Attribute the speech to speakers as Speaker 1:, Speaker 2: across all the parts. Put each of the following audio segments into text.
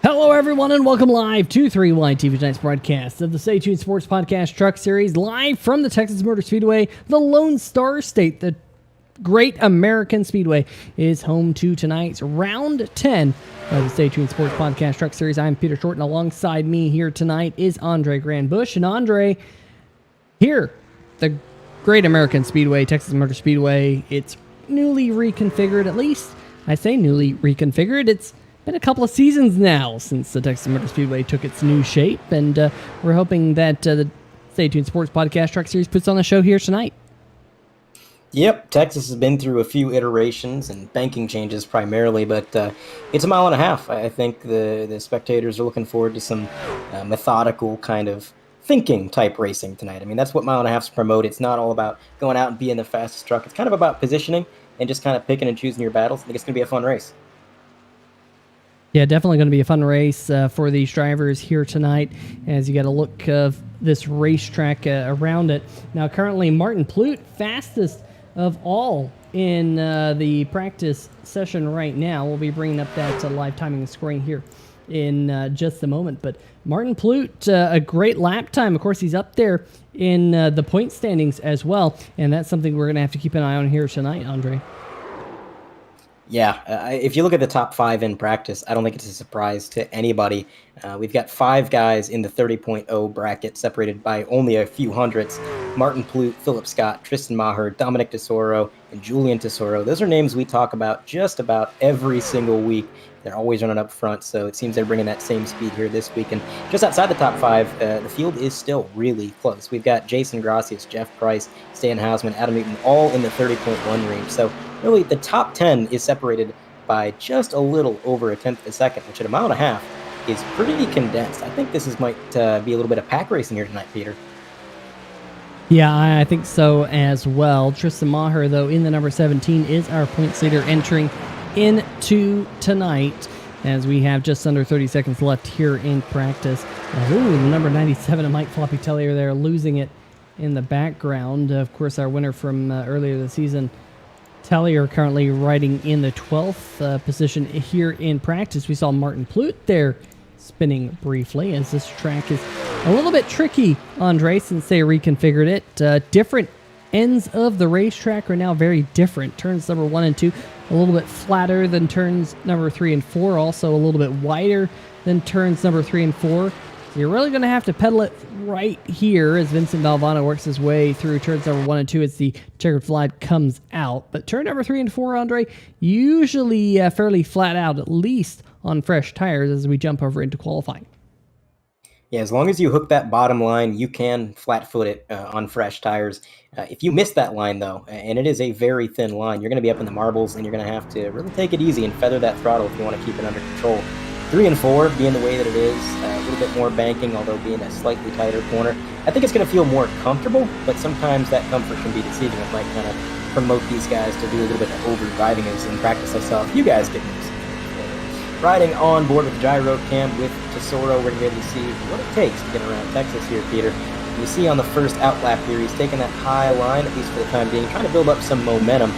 Speaker 1: Hello, everyone, and welcome live to 3Y TV tonight's broadcast of the Stay Tuned Sports Podcast Truck Series, live from the Texas Motor Speedway, the Lone Star State. The Great American Speedway is home to tonight's round 10 of the Stay Tuned Sports Podcast Truck Series. I'm Peter Short, and alongside me here tonight is Andre Grandbush. And Andre, here, the Great American Speedway, Texas Motor Speedway, it's newly reconfigured, at least I say newly reconfigured. It's been a couple of seasons now since the Texas Motor Speedway took its new shape, and we're hoping that the Stay Tuned Sports Podcast Truck Series puts on a show here tonight.
Speaker 2: Yep, Texas has been through a few iterations and banking changes primarily, but it's a mile and a half. I think the spectators are looking forward to some methodical kind of thinking type racing tonight. I mean, that's what mile and a half's promote. It's not all about going out and being the fastest truck. It's kind of about positioning and just kind of picking and choosing your battles. I think it's going to be a fun race.
Speaker 1: Yeah, definitely going to be a fun race for these drivers here tonight as you get a look of this racetrack around it. Now, currently, Martin Plute, fastest of all in the practice session right now. We'll be bringing up that live timing and scoring here in just a moment. But Martin Plute, a great lap time. Of course, he's up there in the point standings as well, and that's something we're going to have to keep an eye on here tonight, Andre.
Speaker 2: Yeah, if you look at the top five in practice, I don't think it's a surprise to anybody. We've got five guys in the 30.0 bracket separated by only a few hundredths. Martin Plute, Philip Scott, Tristan Meyer, Dominic Tesoro, and Julian Tesoro. Those are names we talk about just about every single week. They're always running up front, so it seems they're bringing that same speed here this week. And just outside the top five, the field is still really close. We've got Jason Gracias, Jeff Price, Stan Hausman, Adam Newton, all in the 30.1 range. So really, the top 10 is separated by just a little over a tenth of a second, which at a mile and a half is pretty condensed. I think this might be a little bit of pack racing here tonight, Peter.
Speaker 1: Yeah, I think so as well. Tristan Meyer, though, in the number 17, is our points leader entering into tonight as we have just under 30 seconds left here in practice. Number 97, Mike Floppy Tellier there, losing it in the background. Of course, our winner from earlier this season, Tellier, currently riding in the 12th position here in practice. We saw Martin Plute there spinning briefly, as this track is a little bit tricky, Andre, since they reconfigured it. Different ends of the racetrack are now very different. Turns number 1 and 2 a little bit flatter than turns number 3 and 4, also a little bit wider than turns number 3 and 4. So you're really going to have to pedal it right here as Vincent Valvano works his way through turns number 1 and 2 as the checkered flag comes out. But turn number 3 and 4, Andre, usually fairly flat out, at least on fresh tires as we jump over into qualifying.
Speaker 2: Yeah, as long as you hook that bottom line, you can flat-foot it on fresh tires. If you miss that line, though, and it is a very thin line, you're going to be up in the marbles, and you're going to have to really take it easy and feather that throttle if you want to keep it under control. 3 and 4 being the way that it is, a little bit more banking, although being a slightly tighter corner. I think it's going to feel more comfortable, but sometimes that comfort can be deceiving. It might kind of promote these guys to do a little bit of over-driving, as in practice I saw a few guys get this. Riding on board with the gyro cam with Tesoro, we're going to be able to see what it takes to get around Texas here, Peter. You see on the first outlap here, he's taking that high line, at least for the time being, trying to build up some momentum.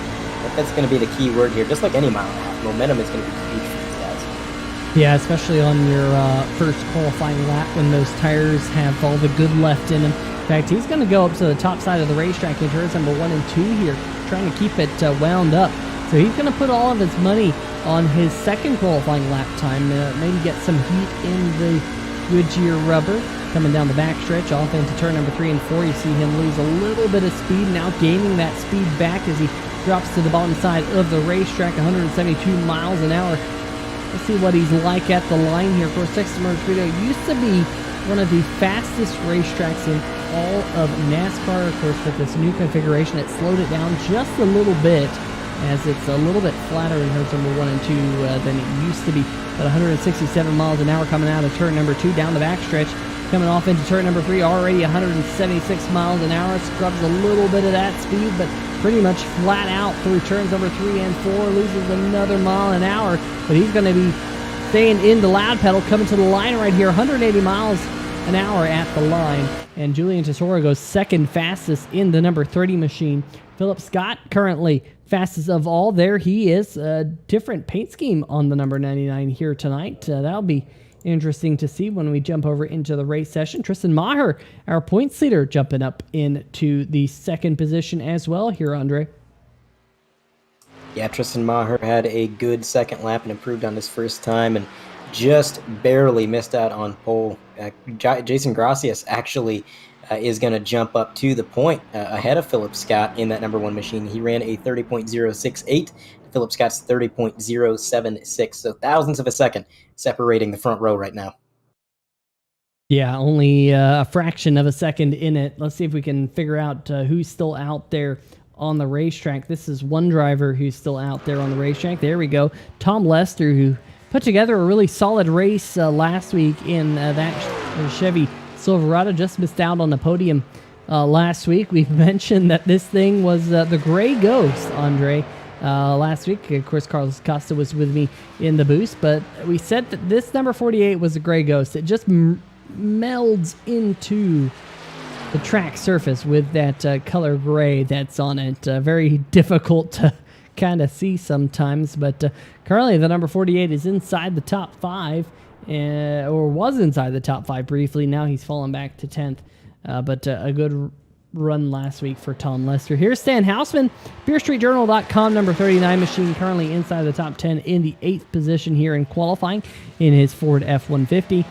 Speaker 2: But that's going to be the key word here, just like any mile and a half. Momentum is going to be huge for these guys.
Speaker 1: Yeah, especially on your first qualifying lap when those tires have all the good left in them. In fact, he's going to go up to the top side of the racetrack in turns number 1 and 2 here, trying to keep it wound up. So he's going to put all of his money on his second qualifying lap time, maybe get some heat in the Goodyear rubber. Coming down the backstretch, off into turn number 3 and 4, you see him lose a little bit of speed, now gaining that speed back as he drops to the bottom side of the racetrack, 172 miles an hour. Let's see what he's like at the line here. Of course, Texas Motor Speedway used to be one of the fastest racetracks in all of NASCAR. Of course, with this new configuration, it slowed it down just a little bit, as it's a little bit flatter in turns number 1 and 2 than it used to be. But 167 miles an hour coming out of turn number 2 down the backstretch. Coming off into turn number 3, already 176 miles an hour. Scrubs a little bit of that speed, but pretty much flat out through turns number 3 and 4. Loses another mile an hour, but he's going to be staying in the loud pedal, coming to the line right here, 180 miles an hour at the line. And Julian Tesoro goes second fastest in the number 30 machine. Philip Scott currently fastest of all. There he is. A different paint scheme on the number 99 here tonight. That'll be interesting to see when we jump over into the race session. Tristan Meyer, our points leader, jumping up into the second position as well here, Andre.
Speaker 2: Yeah, Tristan Meyer had a good second lap and improved on his first time and just barely missed out on pole. Jason Gracias actually is going to jump up to the point ahead of Philip Scott in that number one machine. He ran a 30.068. Philip Scott's 30.076. So thousandths of a second separating the front row right now.
Speaker 1: Yeah, only a fraction of a second in it. Let's see if we can figure out who's still out there on the racetrack. This is one driver who's still out there on the racetrack. There we go. Tom Lester, who put together a really solid race last week in that Chevy Silverado. Just missed out on the podium last week. We've mentioned that this thing was the Gray Ghost, Andre. Last week, of course, Carlos Costa was with me in the booth, but we said that this number 48 was a Gray Ghost. It just melds into the track surface with that color gray that's on it. Very difficult to kind of see sometimes, but currently the number 48 is inside the top 5, or was inside the top 5 briefly. Now he's fallen back to 10th, but a good run last week for Tom Lester. Here's Stan Hausman, BeerStreetJournal.com, number 39 machine, currently inside the top 10 in the 8th position here in qualifying in his Ford F-150.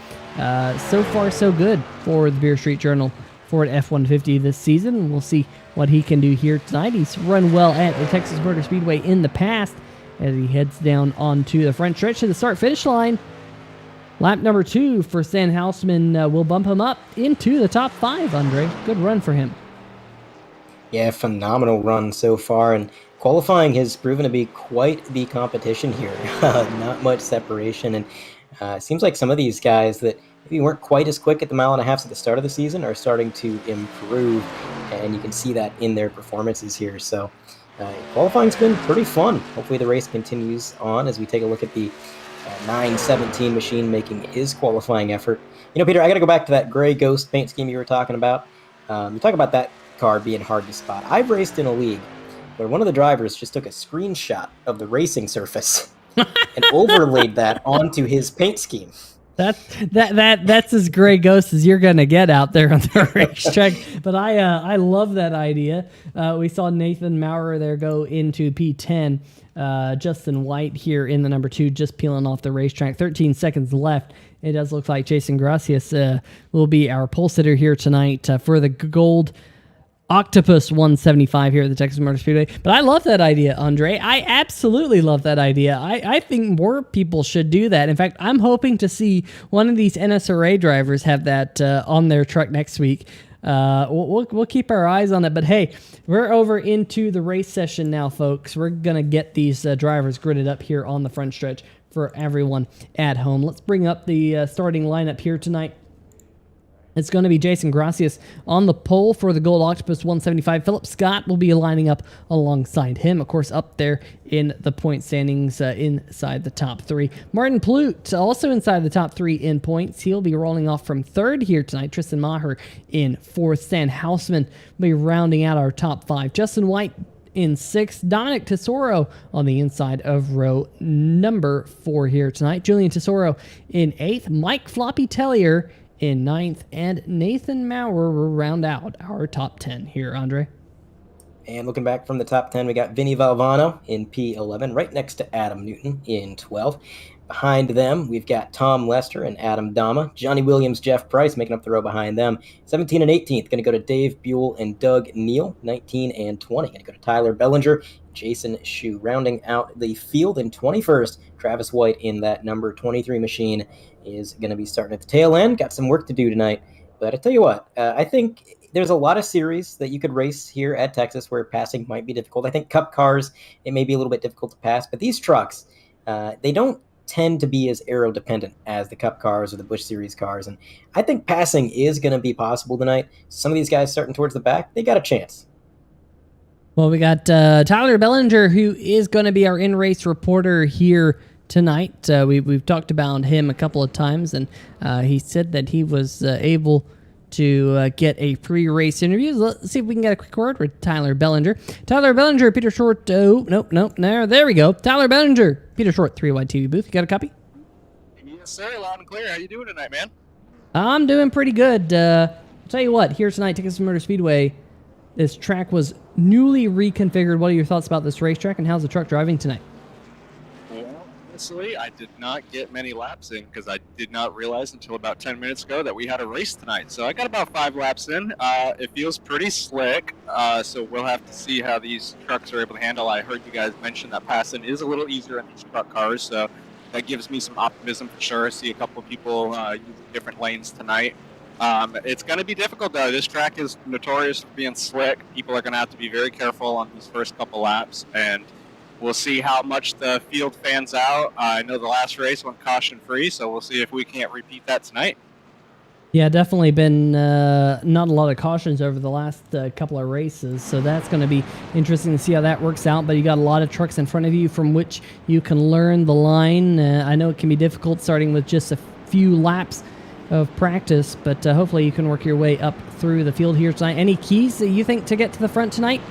Speaker 1: So far, so good for the Beer Street Journal Ford F-150 this season. We'll see what he can do here tonight. He's run well at the Texas Motor Speedway in the past as he heads down onto the front stretch to the start-finish line. Lap number 2 for Stan Hausman will bump him up into the top 5, Andre. Good run for him.
Speaker 2: Yeah, phenomenal run so far, and qualifying has proven to be quite the competition here. Not much separation, and it seems like some of these guys that maybe weren't quite as quick at the mile and a half at the start of the season are starting to improve, and you can see that in their performances here. So qualifying's been pretty fun. Hopefully the race continues on as we take a look at the 917 machine making his qualifying effort. You know, Peter, I got to go back to that Gray Ghost paint scheme you were talking about. You talk about that car being hard to spot. I've raced in a league where one of the drivers just took a screenshot of the racing surface and overlaid that onto his paint scheme.
Speaker 1: That's as Gray Ghost as you're gonna get out there on the racetrack. But I love that idea. We saw Nathan Maurer there go into P10. Justin White here in the number 2, just peeling off the racetrack. 13 seconds left. It does look like Jason Gracias will be our pole sitter here tonight for the Gold Octopus 175 here at the Texas Motor Speedway. But I love that idea, Andre. I absolutely love that idea. I think more people should do that. In fact, I'm hoping to see one of these NSRA drivers have that on their truck next week. We'll keep our eyes on it. But hey, we're over into the race session now, folks. We're going to get these drivers gridded up here on the front stretch for everyone at home. Let's bring up the starting lineup here tonight. It's going to be Jason Gracias on the pole for the Gold Octopus 175. Philip Scott will be lining up alongside him, of course, up there in the point standings inside the top 3. Martin Plute also inside the top 3 in points. He'll be rolling off from 3rd here tonight. Tristan Meyer in 4th. Stan Hausman will be rounding out our top 5. Justin White in 6th. Dominic Tesoro on the inside of row number 4 here tonight. Julian Tesoro in 8th. Mike Floppy Tellier in 9th, and Nathan Maurer will round out our top 10 here, Andre.
Speaker 2: And looking back from the top 10, we got Vinny Valvano in P11, right next to Adam Newton in 12. Behind them, we've got Tom Lester and Adam Dama. Johnny Williams, Jeff Price making up the row behind them. 17 and 18th, going to go to Dave Buell and Doug Neal. 19 and 20, going to go to Tyler Bellinger, Jason Shue. Rounding out the field in 21st, Travis White in that number 23 machine is going to be starting at the tail end. Got some work to do tonight. But I tell you what, I think there's a lot of series that you could race here at Texas where passing might be difficult. I think Cup cars, it may be a little bit difficult to pass. But these trucks, they don't tend to be as aero dependent as the Cup cars or the Busch Series cars. And I think passing is going to be possible tonight. Some of these guys starting towards the back, they got a chance.
Speaker 1: Well, we got Tyler Bellinger, who is going to be our in-race reporter here tonight. We've talked about him a couple of times, and he said that he was able to get a pre-race interview. Let's see if we can get a quick word with Tyler Bellinger. Tyler Bellinger, Peter Short. Oh, nope. There we go. Tyler Bellinger, Peter Short, 3 Wide TV booth. You got a copy?
Speaker 3: Yes, sir. Loud and clear. How you doing tonight, man?
Speaker 1: I'm doing pretty good. I'll tell you what, here tonight, Tickets to Motor Speedway, this track was newly reconfigured. What are your thoughts about this racetrack, and how's the truck driving tonight?
Speaker 3: Well, honestly, I did not get many laps in because I did not realize until about 10 minutes ago that we had a race tonight. So I got about 5 laps in. It feels pretty slick, so we'll have to see how these trucks are able to handle. I heard you guys mention that passing is a little easier in these truck cars, so that gives me some optimism for sure. I see a couple of people using different lanes tonight. It's going to be difficult, though. This track is notorious for being slick. People are going to have to be very careful on these first couple laps, and we'll see how much the field fans out. I know the last race went caution-free, so we'll see if we can't repeat that tonight.
Speaker 1: Yeah, definitely been not a lot of cautions over the last couple of races, so that's going to be interesting to see how that works out. But you got a lot of trucks in front of you from which you can learn the line. I know it can be difficult starting with just a few laps of practice, but hopefully you can work your way up through the field here tonight. Any keys that you think to get to the front tonight?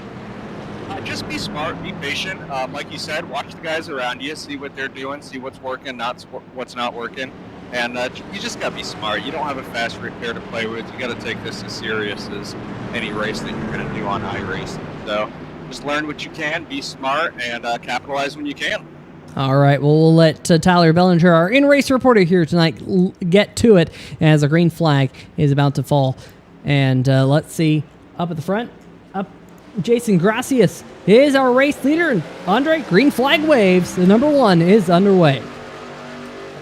Speaker 3: Just be smart, be patient. Like you said, watch the guys around you, see what they're doing, see what's working, what's not working. And you just got to be smart. You don't have a fast repair to play with. You got to take this as serious as any race that you're going to do on iRacing. So just learn what you can, be smart, and capitalize when you can.
Speaker 1: All right, well, we'll let Tyler Bellinger, our in-race reporter here tonight, get to it as a green flag is about to fall. And let's see, up at the front, Jason Gracias is our race leader. And Andre, green flag waves. The number 1 is underway.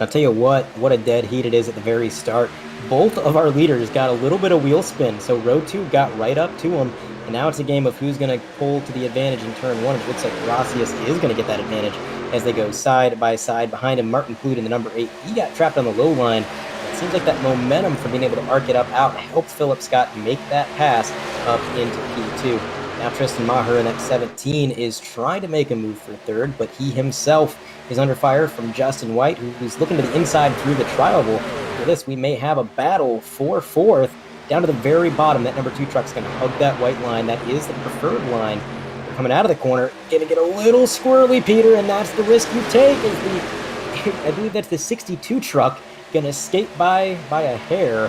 Speaker 2: I'll tell you what a dead heat it is at the very start. Both of our leaders got a little bit of wheel spin, so row 2 got right up to him, and now it's a game of who's going to pull to the advantage in turn 1. It looks like Gracias is going to get that advantage as they go side by side. Behind him, Martin Plude in the number 8. He got trapped on the low line. It seems like that momentum from being able to arc it up out helped Philip Scott make that pass up into P2. Now Tristan Meyer in that 17 is trying to make a move for third, but he himself is under fire from Justin White, who's looking to the inside through the tri-oval. For this, we may have a battle for fourth. Down to the very bottom, that number 2 truck's going to hug that white line. That is the preferred line. They're coming out of the corner, going to get a little squirrely, Peter, and that's the risk you take. I believe that's the 62 truck going to skate by a hair.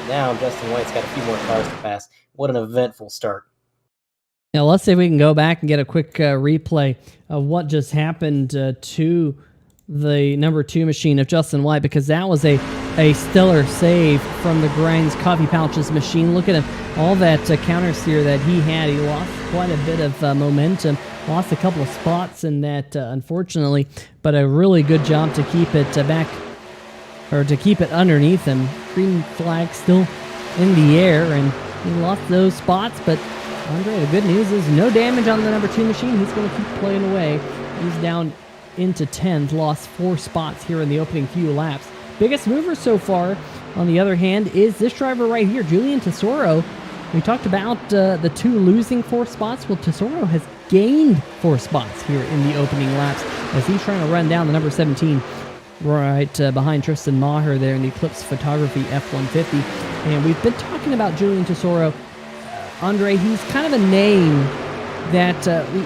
Speaker 2: Now Justin White's got a few more cars to pass. What an eventful start.
Speaker 1: Now, let's see if we can go back and get a quick replay of what just happened to the number 2 machine of Justin White, because that was a stellar save from the Grinds Coffee Pouches machine. Look at him, all that counter steer that he had. He lost quite a bit of momentum, lost a couple of spots in that, unfortunately, but a really good job to keep it back, or to keep it underneath him. Green flag still in the air, and he lost those spots, but Andre, the good news is no damage on the number 2 machine. He's going to keep playing away. He's down into 10th, lost 4 spots here in the opening few laps. Biggest mover so far, on the other hand, is this driver right here, Julian Tesoro. We talked about the 2 losing 4 spots. Well, Tesoro has gained 4 spots here in the opening laps as he's trying to run down the number 17 right behind Tristan Meyer there in the Eclipse Photography F-150. And we've been talking about Julian Tesoro. Andre, he's kind of a name that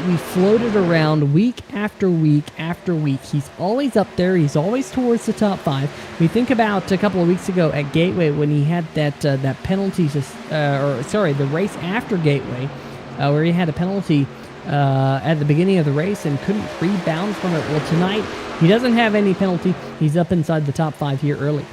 Speaker 1: we floated around week after week after week. He's always up there. He's always towards the top 5. We think about a couple of weeks ago at Gateway when he had that penalty, the race after Gateway, where he had a penalty at the beginning of the race and couldn't rebound from it. Well, tonight, he doesn't have any penalty. He's up inside the top 5 here early.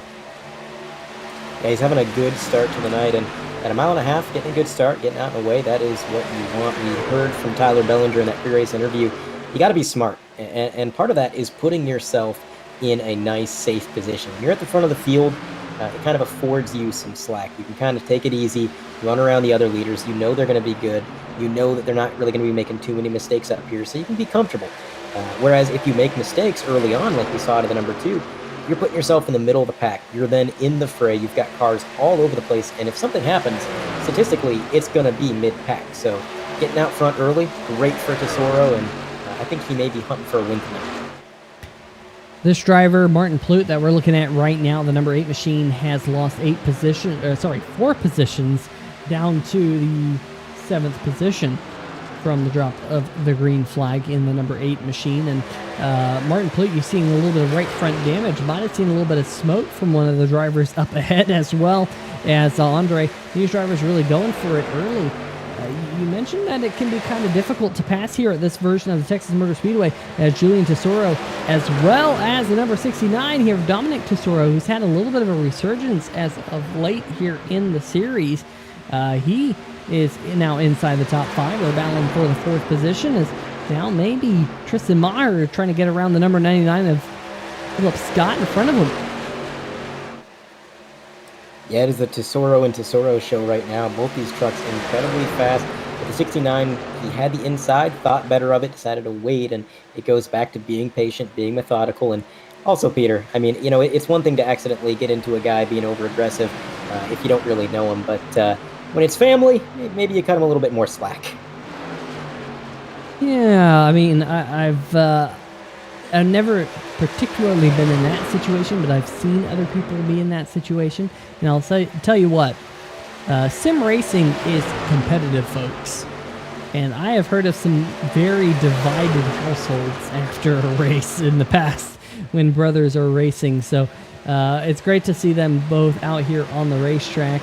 Speaker 2: Yeah, he's having a good start to the night, and at 1.5 miles, getting a good start, getting out of the way, that is what you want. We heard from Tyler Bellinger in that pre-race interview. You got to be smart, and part of that is putting yourself in a nice, safe position. When you're at the front of the field, it kind of affords you some slack. You can kind of take it easy, run around the other leaders. You know they're going to be good. You know that they're not really going to be making too many mistakes up here, so you can be comfortable. Whereas if you make mistakes early on, like we saw to the number 2, you're putting yourself in the middle of the pack. You're then in the fray. You've got cars all over the place, and if something happens, statistically, it's going to be mid-pack. So getting out front early, great for Tesoro, and I think he may be hunting for a win tonight.
Speaker 1: This driver, Martin Plude, that we're looking at right now, the number 8 machine, has lost 4 positions down to the 7th position from the drop of the green flag in the number 8 machine. And Martin Plute, seeing a little bit of right front damage. Might have seen a little bit of smoke from one of the drivers up ahead, as well as Andre. These drivers really going for it early. You mentioned that it can be kind of difficult to pass here at this version of the Texas Motor Speedway, as Julian Tesoro, as well as the number 69 here, Dominic Tesoro, who's had a little bit of a resurgence as of late here in the series. He is now inside the top 5. They're battling for the 4th position, as now maybe Tristan Meyer trying to get around the number 99 of Philip Scott in front of him.
Speaker 2: Yeah, it is the Tesoro and Tesoro show right now. Both these trucks incredibly fast. With the 69, he had the inside, thought better of it, decided to wait, and it goes back to being patient, being methodical. And also, Peter, I mean, it's one thing to accidentally get into a guy being over-aggressive if you don't really know him, but when it's family, maybe you cut him a little bit more slack.
Speaker 1: Yeah, I mean, I've never particularly been in that situation, but I've seen other people be in that situation. And I'll tell you what, sim racing is competitive, folks. And I have heard of some very divided households after a race in the past when brothers are racing. So it's great to see them both out here on the racetrack.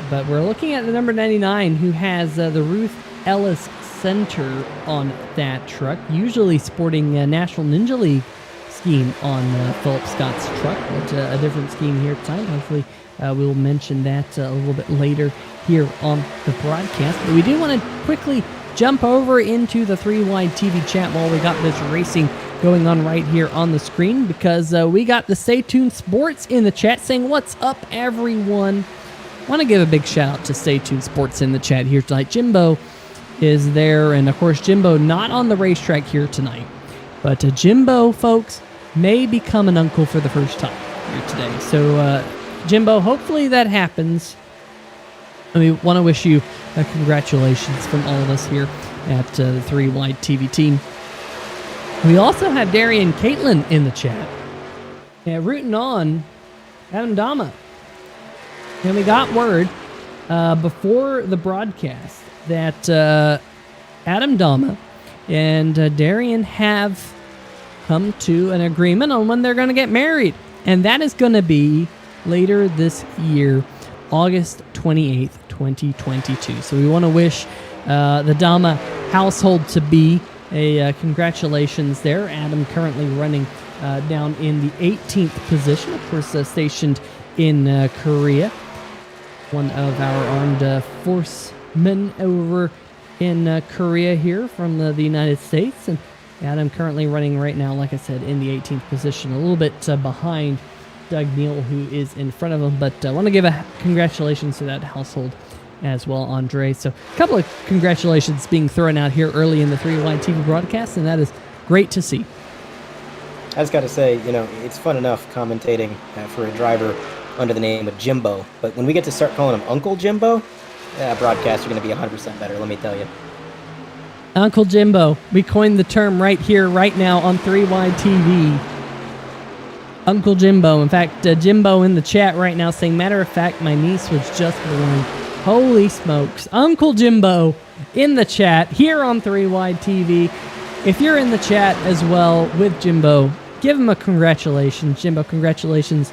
Speaker 1: But we're looking at the number 99, who has the Ruth Ellis Center on that truck, usually sporting a National Ninja League scheme on Philip Scott's truck, but a different scheme here tonight. Hopefully we'll mention that a little bit later here on the broadcast. But we do want to quickly jump over into the 3-Wide TV chat while we got this racing going on right here on the screen, because we got the Stay Tuned Sports in the chat saying, "What's up, everyone?" I want to give a big shout out to Stay Tuned Sports in the chat here tonight. Jimbo is there, and of course Jimbo not on the racetrack here tonight, but Jimbo, folks, may become an uncle for the first time here today. So Jimbo, hopefully that happens. We want to wish you congratulations from all of us here at the 3-Wide TV team. We also have Darian Caitlin in the chat, rooting on Adam Dama. And we got word before the broadcast that Adam Dama and Darian have come to an agreement on when they're going to get married. And that is going to be later this year, August 28th, 2022. So we want to wish the Dama household to be a congratulations there. Adam currently running down in the 18th position, of course, stationed in Korea. One of our armed forcemen over in Korea here from the United States. And Adam currently running right now, like I said, in the 18th position, a little bit behind Doug Neal, who is in front of him. But I want to give a congratulations to that household as well, Andre. So a couple of congratulations being thrown out here early in the 3-Wide TV broadcast, and that is great to see.
Speaker 2: I just got to say, it's fun enough commentating for a driver under the name of Jimbo, but when we get to start calling him Uncle Jimbo, broadcasts are going to be 100% better, let me tell you.
Speaker 1: Uncle Jimbo. We coined the term right here, right now on 3-Wide TV. Uncle Jimbo. In fact, Jimbo in the chat right now saying, matter of fact, my niece was just born. Holy smokes. Uncle Jimbo in the chat here on 3-Wide TV. If you're in the chat as well with Jimbo, give him a congratulations. Jimbo, congratulations.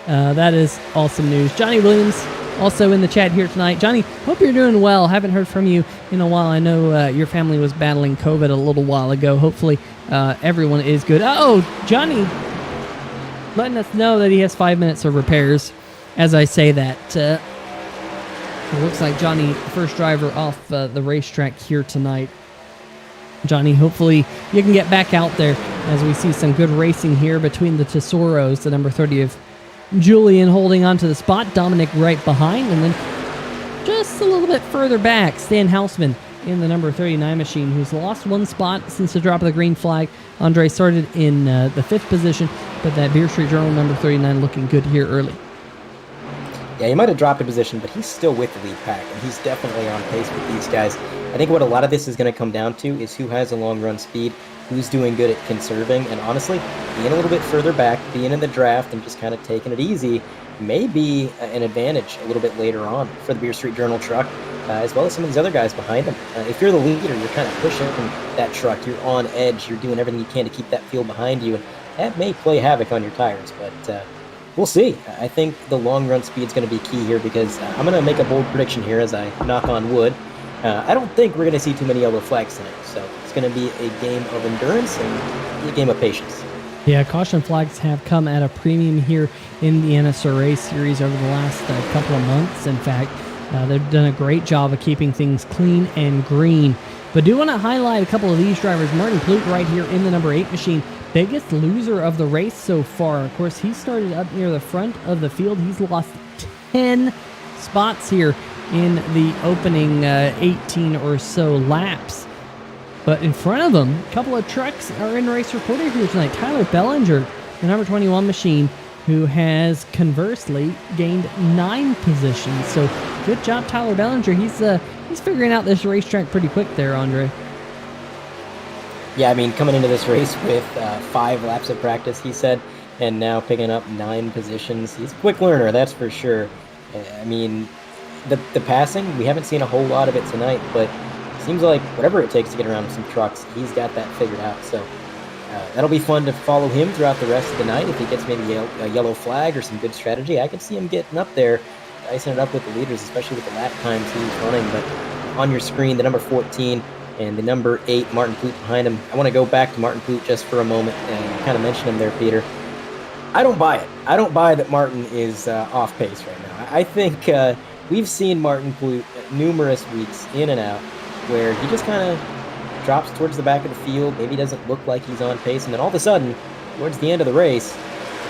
Speaker 1: That is awesome news. Johnny Williams also in the chat here tonight. Johnny, hope you're doing well. Haven't heard from you in a while. I know your family was battling COVID a little while ago. Hopefully everyone is good. Oh, Johnny letting us know that he has 5 minutes of repairs as I say that. It looks like Johnny, first driver off the racetrack here tonight. Johnny, hopefully you can get back out there as we see some good racing here between the Tesoros, the number 30 of Julian holding on to the spot, Dominic right behind, and then just a little bit further back, Stan Houseman in the number 39 machine, who's lost one spot since the drop of the green flag. Andre started in the 5th position, but that Beer Street Journal number 39 looking good here early.
Speaker 2: Yeah, he might have dropped a position, but he's still with the lead pack, and he's definitely on pace with these guys. I think what a lot of this is going to come down to is who has a long run speed, who's doing good at conserving, and honestly, being a little bit further back, being in the draft and just kind of taking it easy may be an advantage a little bit later on for the Beer Street Journal truck. as well as some of these other guys behind him. If you're the leader, you're kind of pushing that truck. You're on edge. You're doing everything you can to keep that field behind you, and that may play havoc on your tires, but we'll see. I think the long run speed is going to be key here because I'm going to make a bold prediction here as I knock on wood. I don't think we're going to see too many yellow flags tonight, so it's going to be a game of endurance and a game of patience.
Speaker 1: Yeah, caution flags have come at a premium here in the NSRA series over the last couple of months. In fact, they've done a great job of keeping things clean and green. But do want to highlight a couple of these drivers. Martin Plute right here in the number 8 machine. Biggest loser of the race so far. Of course, he started up near the front of the field. He's lost 10 spots here in the opening 18 or so laps. But in front of him, a couple of trucks are in race reporter here tonight. Tyler Bellinger, the number 21 machine, who has conversely gained 9 positions. So good job, Tyler Bellinger. He's figuring out this racetrack pretty quick there, Andre.
Speaker 2: Yeah, I mean, coming into this race with 5 laps of practice, he said, and now picking up 9 positions. He's a quick learner, that's for sure. I mean, the passing, we haven't seen a whole lot of it tonight, but seems like whatever it takes to get around some trucks, he's got that figured out. So that'll be fun to follow him throughout the rest of the night. If he gets maybe a yellow flag or some good strategy, I could see him getting up there, dicing it up with the leaders, especially with the lap times he's running. But on your screen, the number 14 and the number 8, Martin Plute behind him. I want to go back to Martin Plute just for a moment and kind of mention him there, Peter. I don't buy it. I don't buy that Martin is off pace right now. I think we've seen Martin Plute numerous weeks in and out where he just kind of drops towards the back of the field, maybe doesn't look like he's on pace, and then all of a sudden, towards the end of the race,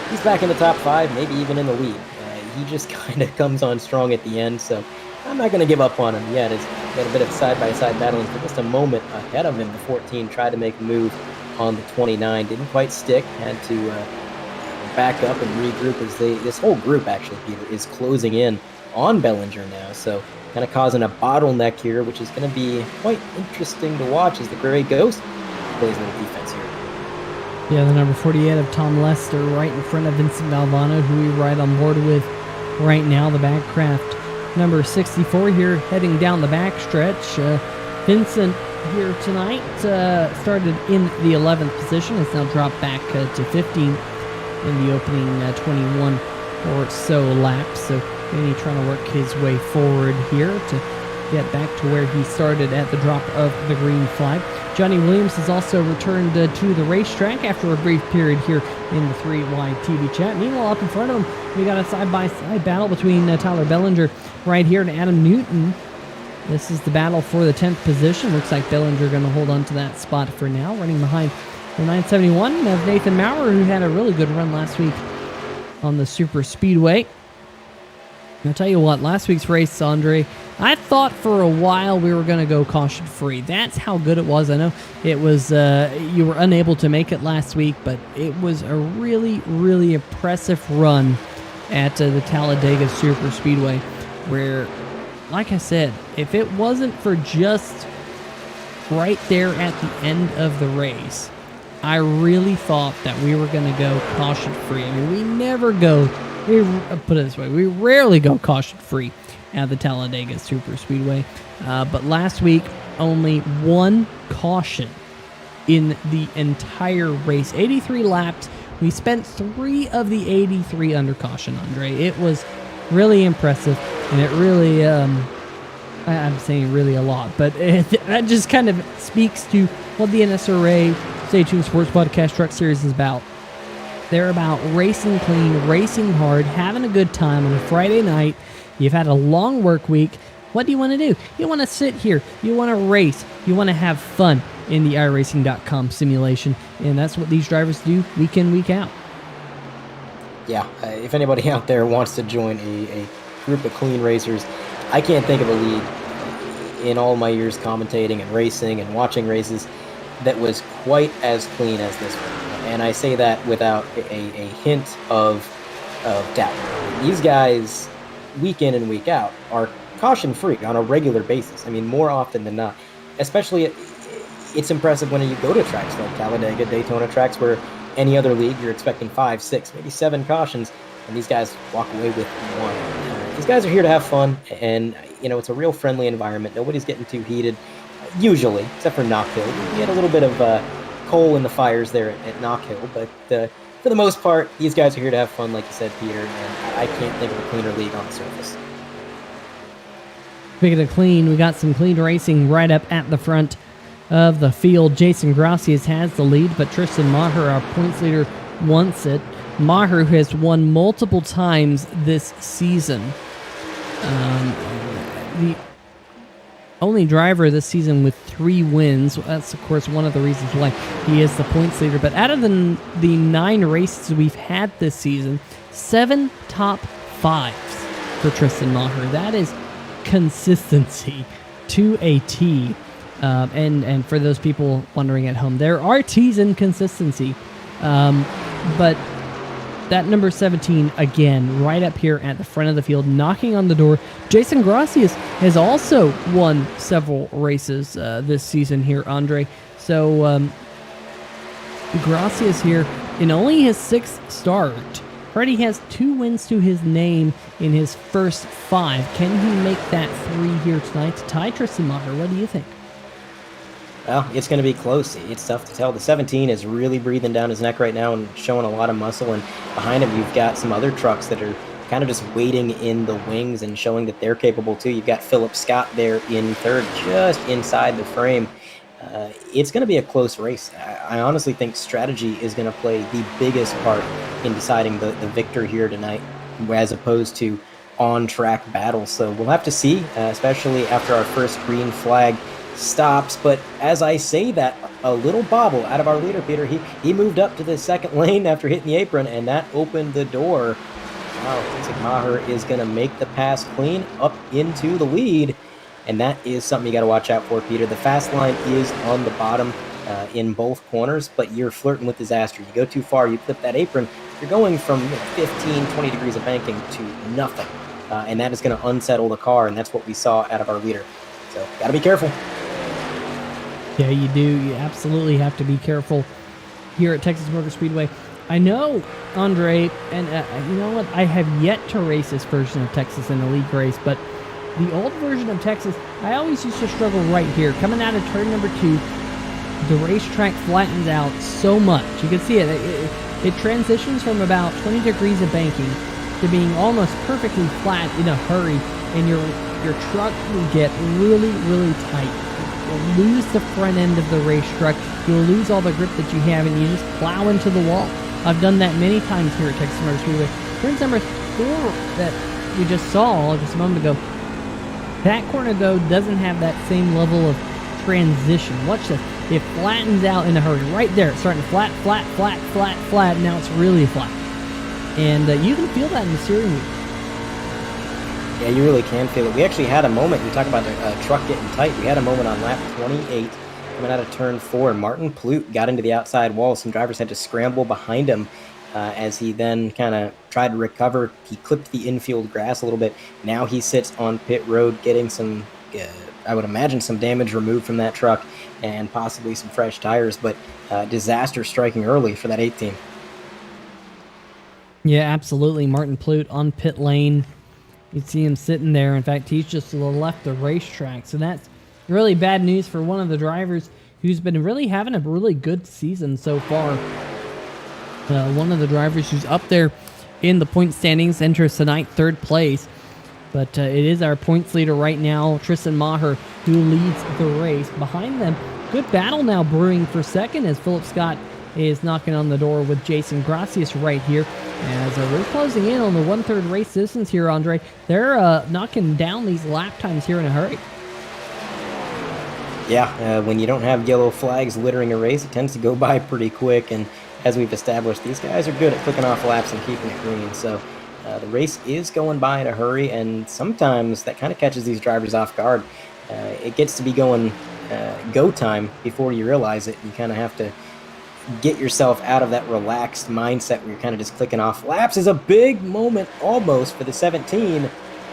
Speaker 2: he's back in the top 5, maybe even in the lead. He just kind of comes on strong at the end, so I'm not going to give up on him yet. He's got a bit of side-by-side battling for just a moment ahead of him. The 14 tried to make a move on the 29, didn't quite stick, had to back up and regroup as this whole group, actually, Peter, is closing in on Bellinger now, so kind of causing a bottleneck here, which is going to be quite interesting to watch as the Gray Ghost plays a little defense here.
Speaker 1: Yeah, the number 48 of Tom Lester right in front of Vincent Valvano, who we ride on board with right now, the Backcraft number 64 here heading down the backstretch. Vincent here tonight started in the 11th position. It's now dropped back to 15th in the opening 21 or so laps. So Vinny trying to work his way forward here to get back to where he started at the drop of the green flag. Johnny Williams has also returned to the racetrack after a brief period here in the 3-wide TV chat. Meanwhile, up in front of him, we got a side-by-side battle between Tyler Bellinger right here and Adam Newton. This is the battle for the 10th position. Looks like Bellinger going to hold on to that spot for now. Running behind the 971 of Nathan Maurer, who had a really good run last week on the Super Speedway. I'll tell you what, last week's race, Andre, I thought for a while we were going to go caution-free. That's how good it was. I know it was, you were unable to make it last week, but it was a really, really impressive run at the Talladega Super Speedway, where, like I said, if it wasn't for just right there at the end of the race, I really thought that we were going to go caution-free. I mean, we never go... put it this way, we rarely go caution-free at the Talladega Super Speedway, but last week, only 1 caution in the entire race. 83 laps, we spent 3 of the 83 under caution, Andre. It was really impressive, and it really, I'm saying really a lot, but that just kind of speaks to what the NSRA Stay Tuned Sports Podcast Truck Series is about. They're about racing clean, racing hard, having a good time on a Friday night. You've had a long work week. What do you want to do? You want to sit here. You want to race. You want to have fun in the iRacing.com simulation. And that's what these drivers do week in, week out.
Speaker 2: Yeah, if anybody out there wants to join a group of clean racers, I can't think of a league in all my years commentating and racing and watching races that was quite as clean as this one. And I say that without a hint of doubt. These guys, week in and week out, are caution-free on a regular basis. I mean, more often than not. Especially, it's impressive when you go to tracks like Talladega, Daytona, tracks where any other league you're expecting 5, 6, maybe 7 cautions, and these guys walk away with 1. These guys are here to have fun, and it's a real friendly environment. Nobody's getting too heated, usually, except for Knock Hill. We had a little bit of coal in the fires there at Knock Hill, but for the most part, these guys are here to have fun, like you said, Peter, and I can't think of a cleaner league on the surface.
Speaker 1: Speaking of clean, we got some clean racing right up at the front of the field. Jason Gracias has the lead, but Tristan Meyer, our points leader, wants it. Meyer has won multiple times this season. The only driver this season with 3 wins. That's, of course, one of the reasons why he is the points leader. But out of the 9 races we've had this season, 7 top 5s for Tristan Meyer. That is consistency to a T. And for those people wondering at home, there are T's in consistency. But that number 17, again, right up here at the front of the field, knocking on the door. Jason Gracias has also won several races this season here, Andre. So Gracias here in only his 6th start. Already has 2 wins to his name in his first 5. Can he make that 3 here tonight to tie Tristan Meyer? What do you think?
Speaker 2: Well, it's going to be close. It's tough to tell. The 17 is really breathing down his neck right now and showing a lot of muscle. And behind him, you've got some other trucks that are kind of just waiting in the wings and showing that they're capable too. You've got Philip Scott there in 3rd, just inside the frame. It's going to be a close race. I honestly think strategy is going to play the biggest part in deciding the victor here tonight, as opposed to on-track battles. So we'll have to see, especially after our first green flag stops. But as I say that, a little bobble out of our leader, Peter. He moved up to the 2nd lane after hitting the apron, and that opened the door. Wow, looks like Meyer is going to make the pass clean up into the lead, and that is something you got to watch out for, Peter. The fast line is on the bottom in both corners, but you're flirting with disaster. You go too far, you clip that apron, you're going from 15, 20 degrees of banking to nothing, and that is going to unsettle the car, and that's what we saw out of our leader. So, got to be careful.
Speaker 1: Yeah, you do. You absolutely have to be careful here at Texas Motor Speedway. I know, Andre, and you know what? I have yet to race this version of Texas in a league race, but the old version of Texas, I always used to struggle right here. Coming out of turn number 2, the racetrack flattens out so much. You can see it. It transitions from about 20 degrees of banking to being almost perfectly flat in a hurry, and your truck will get really, really tight. You'll lose the front end of the racetrack. You'll lose all the grip that you have, and you just plow into the wall. I've done that many times here at Texas Motor Speedway. Turns number 4 that we just saw just a moment ago, that corner, though, doesn't have that same level of transition. Watch this. It flattens out in a hurry. Right there. It's starting to flat. Now it's really flat. And you can feel that in the steering wheel.
Speaker 2: Yeah, you really can feel it. We actually had a moment. You talk about a truck getting tight. We had a moment on lap 28 coming out of turn 4. Martin Plute got into the outside wall. Some drivers had to scramble behind him as he then kind of tried to recover. He clipped the infield grass a little bit. Now he sits on pit road getting some, I would imagine, some damage removed from that truck and possibly some fresh tires. But disaster striking early for that 8 team.
Speaker 1: Yeah, absolutely. Martin Plute on pit lane. You see him sitting there. In fact, he's just to the left of the racetrack. So that's really bad news for one of the drivers who's been really having a really good season so far. One of the drivers who's up there in the point standings enters tonight 3rd place. But it is our points leader right now, Tristan Meyer, who leads the race. Behind them, good battle now brewing for 2nd as Philip Scott is knocking on the door with Jason Gracias right here. As we're closing in on the 1/3 race distance here, Andre. They're knocking down these lap times here in a hurry.
Speaker 2: Yeah, when you don't have yellow flags littering a race, it tends to go by pretty quick. And as we've established, these guys are good at clicking off laps and keeping it green. So the race is going by in a hurry, and sometimes that kind of catches these drivers off guard. It gets to be going go time before you realize it. You kind of have to get yourself out of that relaxed mindset where you're kind of just clicking off laps. Is a big moment almost for the 17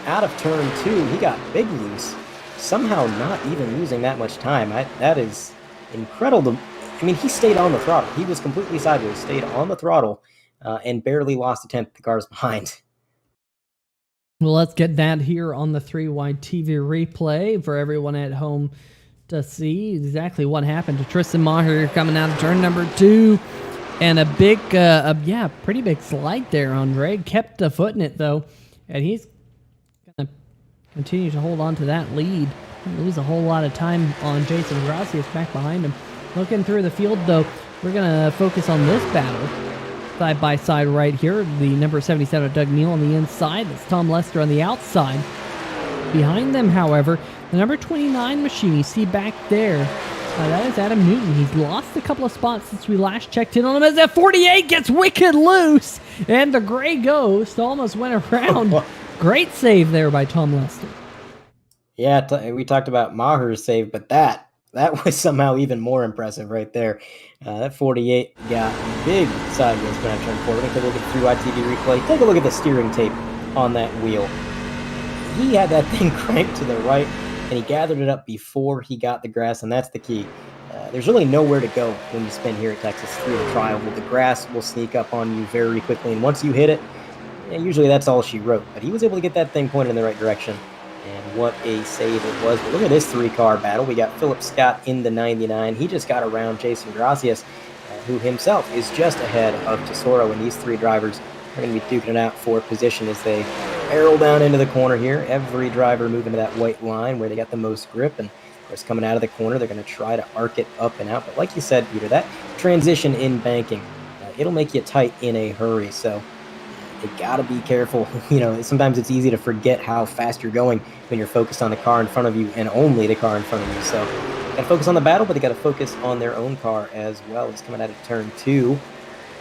Speaker 2: out of turn 2. He got big loose, somehow not even losing that much time. That is incredible. I mean, he stayed on the throttle. He was completely sideways, stayed on the throttle, and barely lost a tenth of the cars behind.
Speaker 1: Well, let's get that here on the 3Y TV replay for everyone at home to see exactly what happened to Tristan Meyer coming out of turn number 2. And a big, pretty big slide there on Greg. Kept a foot in it, though. And he's going to continue to hold on to that lead. Lose a whole lot of time on Jason Gracias back behind him. Looking through the field, though, we're going to focus on this battle. Side by side right here. The number 77 Doug Neal on the inside. That's Tom Lester on the outside. Behind them, however, the number 29 machine you see back there. That is Adam Newton. He's lost a couple of spots since we last checked in on him as that 48 gets wicked loose. And the Gray Ghost almost went around. Great save there by Tom Lester.
Speaker 2: Yeah, we talked about Maher's save, but that was somehow even more impressive right there. That 48 got big sideways when I turned forward. Take a look at 3Y TV replay. Take a look at the steering tape on that wheel. He had that thing cranked to the right, and he gathered it up before he got the grass, and that's the key. There's really nowhere to go when you spin here at Texas through the trial. The grass will sneak up on you very quickly, and once you hit it, usually that's all she wrote. But he was able to get that thing pointed in the right direction, and what a save it was. But look at this 3-car battle. We got Philip Scott in the 99. He just got around Jason Gracias, who himself is just ahead of Tesoro, and these 3 drivers are going to be duking it out for position as they barrel down into the corner here. Every driver moving to that white line where they got the most grip, and of course coming out of the corner they're going to try to arc it up and out. But like you said, Peter, that transition in banking, it'll make you tight in a hurry, so you got to be careful. Sometimes it's easy to forget how fast you're going when you're focused on the car in front of you and only the car in front of you. So got to focus on the battle, but they got to focus on their own car as well. It's coming out of turn 2.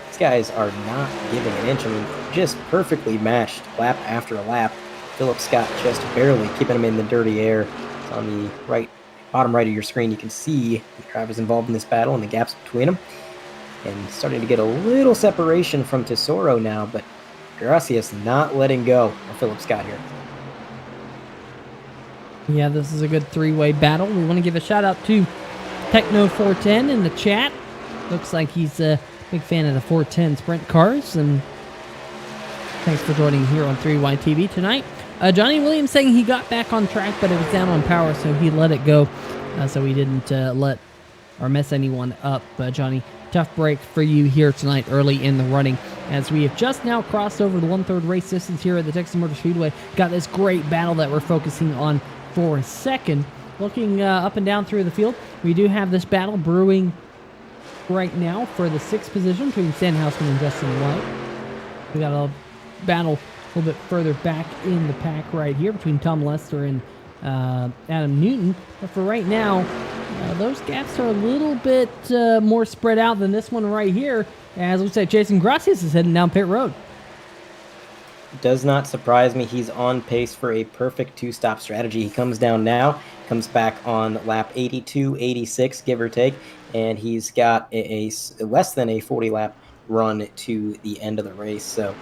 Speaker 2: These guys are not giving an inch. I mean, just perfectly matched lap after lap. Philip Scott just barely keeping him in the dirty air. It's on the bottom right of your screen. You can see the drivers involved in this battle and the gaps between them. And starting to get a little separation from Tesoro now, but Gracias not letting go of Philip Scott here.
Speaker 1: Yeah, this is a good 3-way battle. We want to give a shout out to Techno410 in the chat. Looks like he's a big fan of the 410 sprint cars, and thanks for joining here on 3Y TV tonight. Johnny Williams saying he got back on track, but it was down on power, so he let it go, so he didn't let or mess anyone up. Johnny, tough break for you here tonight early in the running, as we have just now crossed over the 1/3 race distance here at the Texas Motor Speedway. Got this great battle that we're focusing on for a second. Looking up and down through the field, we do have this battle brewing right now for the 6th position between Stan Houseman and Justin White. We got a battle a little bit further back in the pack right here between Tom Lester and Adam Newton. But for right now, those gaps are a little bit more spread out than this one right here. As we said, Jason Gracias is heading down pit road.
Speaker 2: Does not surprise me. He's on pace for a perfect 2-stop strategy. He comes down now, comes back on lap 82, 86, give or take, and he's got a less than a 40-lap run to the end of the race. So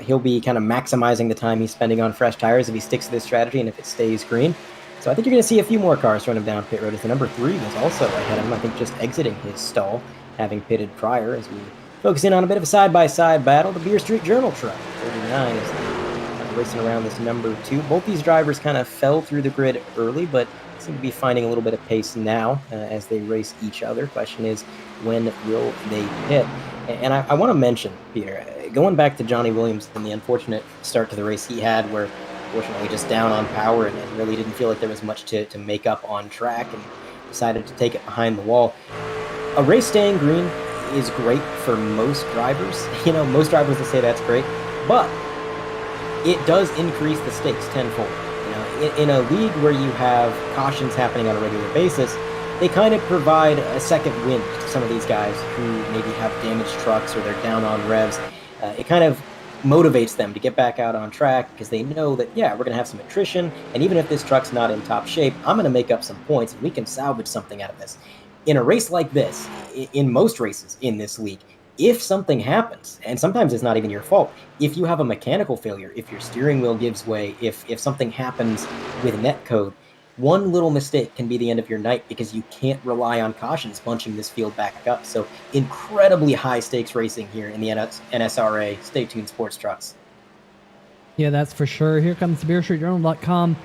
Speaker 2: he'll be kind of maximizing the time he's spending on fresh tires if he sticks to this strategy and if it stays green. So I think you're going to see a few more cars run him down pit road, as the number 3 was also ahead of him, I think just exiting his stall, having pitted prior, as we focus in on a bit of a side-by-side battle. The Beer Street Journal truck, 39, is racing around this number 2. Both these drivers kind of fell through the grid early, but seem to be finding a little bit of pace now as they race each other. Question is, when will they hit? And I want to mention, Peter, going back to Johnny Williams and the unfortunate start to the race he had, where fortunately just down on power and really didn't feel like there was much to make up on track and decided to take it behind the wall. A race staying green is great for most drivers. Most drivers will say that's great, but it does increase the stakes tenfold. In a league where you have cautions happening on a regular basis, they kind of provide a second wind to some of these guys who maybe have damaged trucks or they're down on revs. It kind of motivates them to get back out on track because they know that, yeah, we're going to have some attrition, and even if this truck's not in top shape, I'm going to make up some points and we can salvage something out of this. In a race like this, in most races in this league, if something happens, and sometimes it's not even your fault, if you have a mechanical failure, if your steering wheel gives way, if something happens with netcode, one little mistake can be the end of your night because you can't rely on cautions bunching this field back up. So incredibly high stakes racing here in the NSRA. Stay tuned, sports trucks.
Speaker 1: Yeah, that's for sure. Here comes the BeerStreetJournal.com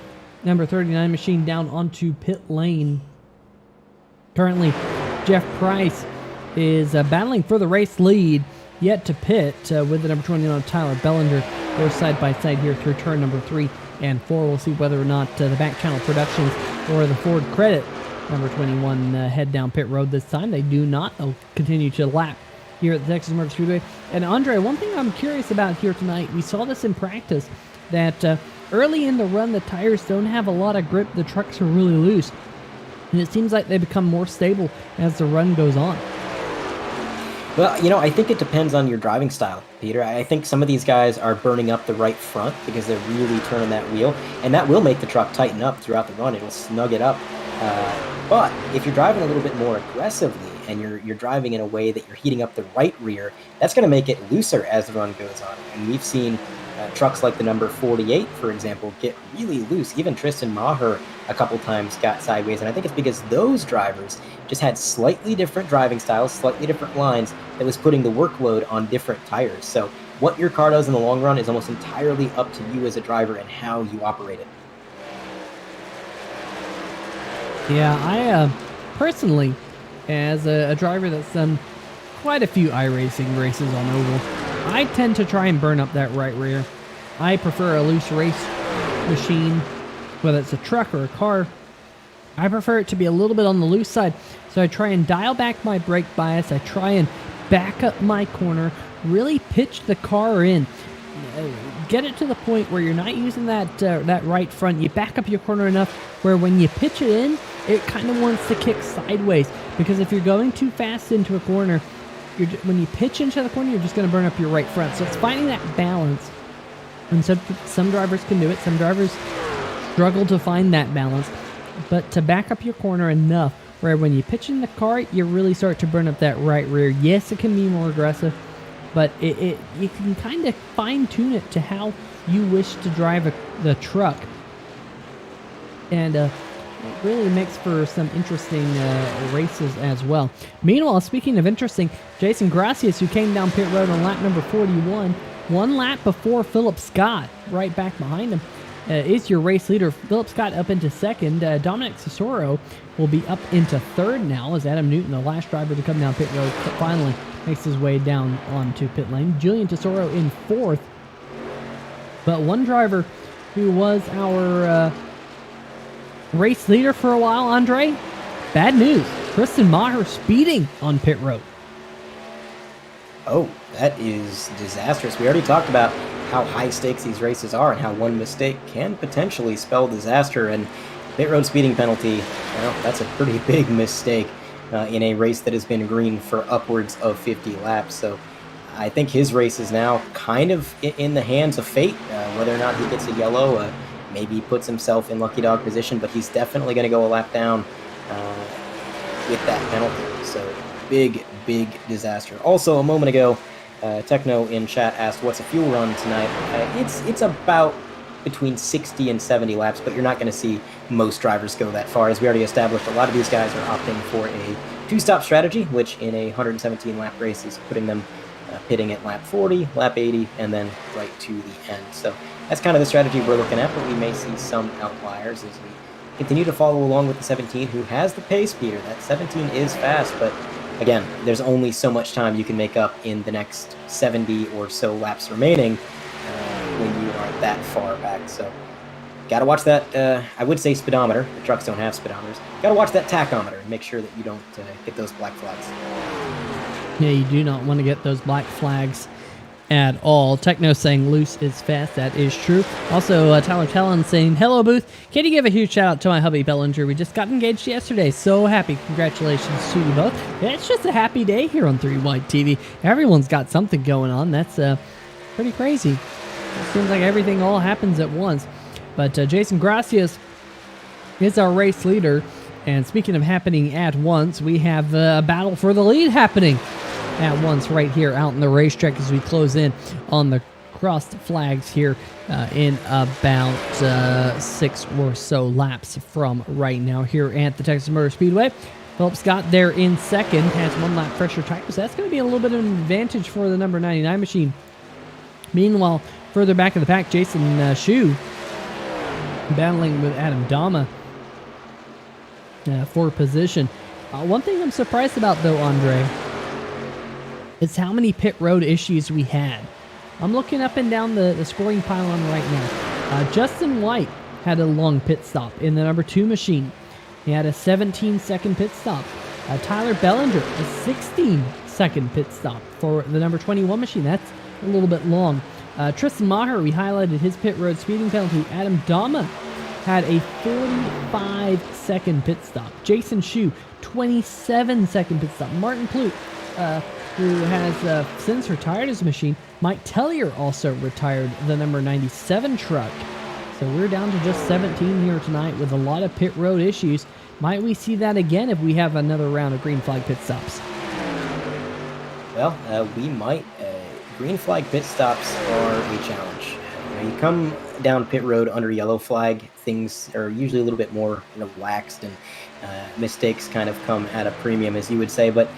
Speaker 1: number 39 machine down onto pit lane. Currently, Jeff Price is battling for the race lead, yet to pit with the number 29 Tyler Bellinger. They're side by side here through turn number 3 and 4. We'll see whether or not the Back Channel Productions or the Ford Credit number 21 head down pit road this time. They do not. They'll continue to lap here at the Texas Motor Speedway. And Andre, one thing I'm curious about here tonight, we saw this in practice, that early in the run, the tires don't have a lot of grip. The trucks are really loose. And it seems like they become more stable as the run goes on.
Speaker 2: Well, I think it depends on your driving style, Peter. I think some of these guys are burning up the right front because they're really turning that wheel, and that will make the truck tighten up throughout the run. It'll snug it up. But if you're driving a little bit more aggressively and you're driving in a way that you're heating up the right rear, that's going to make it looser as the run goes on. And we've seen trucks like the number 48, for example, get really loose. Even Tristan Meyer a couple times got sideways, and I think it's because those drivers just had slightly different driving styles, slightly different lines that was putting the workload on different tires. So what your car does in the long run is almost entirely up to you as a driver and how you operate it.
Speaker 1: Yeah, I personally, as a driver that's done quite a few iRacing races on oval, I tend to try and burn up that right rear. I prefer a loose race machine, whether it's a truck or a car. I prefer it to be a little bit on the loose side, so I try and dial back my brake bias. I try and back up my corner, really pitch the car in, get it to the point where you're not using that right front. You back up your corner enough where when you pitch it in, it kind of wants to kick sideways, because if you're going too fast into a corner, when you pitch into the corner, you're just going to burn up your right front. So it's finding that balance. And some drivers can do it. Some drivers struggle to find that balance. But to back up your corner enough where when you pitch in the car, you really start to burn up that right rear. Yes, it can be more aggressive, but you can kind of fine-tune it to how you wish to drive the truck. And it really makes for some interesting races as well. Meanwhile, speaking of interesting, Jason Gracias, who came down pit road on lap number 41, one lap before Philip Scott, right back behind him, is your race leader. Philip Scott up into second. Dominic Tesoro will be up into third now, as Adam Newton, the last driver to come down pit road, finally makes his way down onto pit lane. Julian Tesoro in fourth. But one driver who was our race leader for a while, Andre, bad news. Tristan Meyer speeding on pit road.
Speaker 2: Oh, that is disastrous. We already talked about how high stakes these races are and how one mistake can potentially spell disaster. And pit road speeding penalty, well, that's a pretty big mistake in a race that has been green for upwards of 50 laps. So I think his race is now kind of in the hands of fate. Whether or not he gets a yellow, maybe he puts himself in lucky dog position, but he's definitely going to go a lap down with that penalty. So big disaster. Also, a moment ago, Techno in chat asked, what's a fuel run tonight? It's about between 60 and 70 laps, but you're not going to see most drivers go that far. As we already established, a lot of these guys are opting for a two-stop strategy, which in a 117-lap race is putting them pitting at lap 40, lap 80, and then right to the end. So that's kind of the strategy we're looking at, but we may see some outliers as we continue to follow along with the 17, who has the pace, Peter. That 17 is fast, but again, there's only so much time you can make up in the next 70 or so laps remaining when you are that far back. So got to watch that, I would say speedometer. The trucks don't have speedometers. Got to watch that tachometer and make sure that you don't get those black flags.
Speaker 1: Yeah, you do not want to get those black flags at all. Techno saying loose is fast. That is true. Also, Tyler Talon saying, hello, Booth. Can you give a huge shout out to my hubby, Bellinger? We just got engaged yesterday. So happy. Congratulations to you both. It's just a happy day here on 3 White TV. Everyone's got something going on. That's pretty crazy. It seems like everything all happens at once. But Jason Gracias is our race leader. And speaking of happening at once, we have a battle for the lead happening at once right here out in the racetrack as we close in on the crossed flags here in about 6 or so laps from right now here at the Texas Motor Speedway. Philip Scott there in second, has 1 lap fresher tires. That's going to be a little bit of an advantage for the number 99 machine. Meanwhile, further back of the pack, Jason Shu battling with Adam Dama for position. One thing I'm surprised about, though, Andre, is how many pit road issues we had. I'm looking up and down the scoring pylon right now. Justin White had a long pit stop in the number 2 machine. He had a 17-second pit stop. Tyler Bellinger, a 16-second pit stop for the number 21 machine. That's a little bit long. Tristan Meyer, we highlighted his pit road speeding penalty. Adam Dama had a 45-second pit stop. Jason Shu, 27-second pit stop. Martin Ploot, who has since retired his machine. Mike Tellier also retired the number 97 truck. So we're down to just 17 here tonight with a lot of pit road issues. Might we see that again if we have another round of green flag pit stops?
Speaker 2: Well, we might. Green flag pit stops are a challenge. You come down pit road under yellow flag, things are usually a little bit more relaxed, and mistakes kind of come at a premium, as you would say. But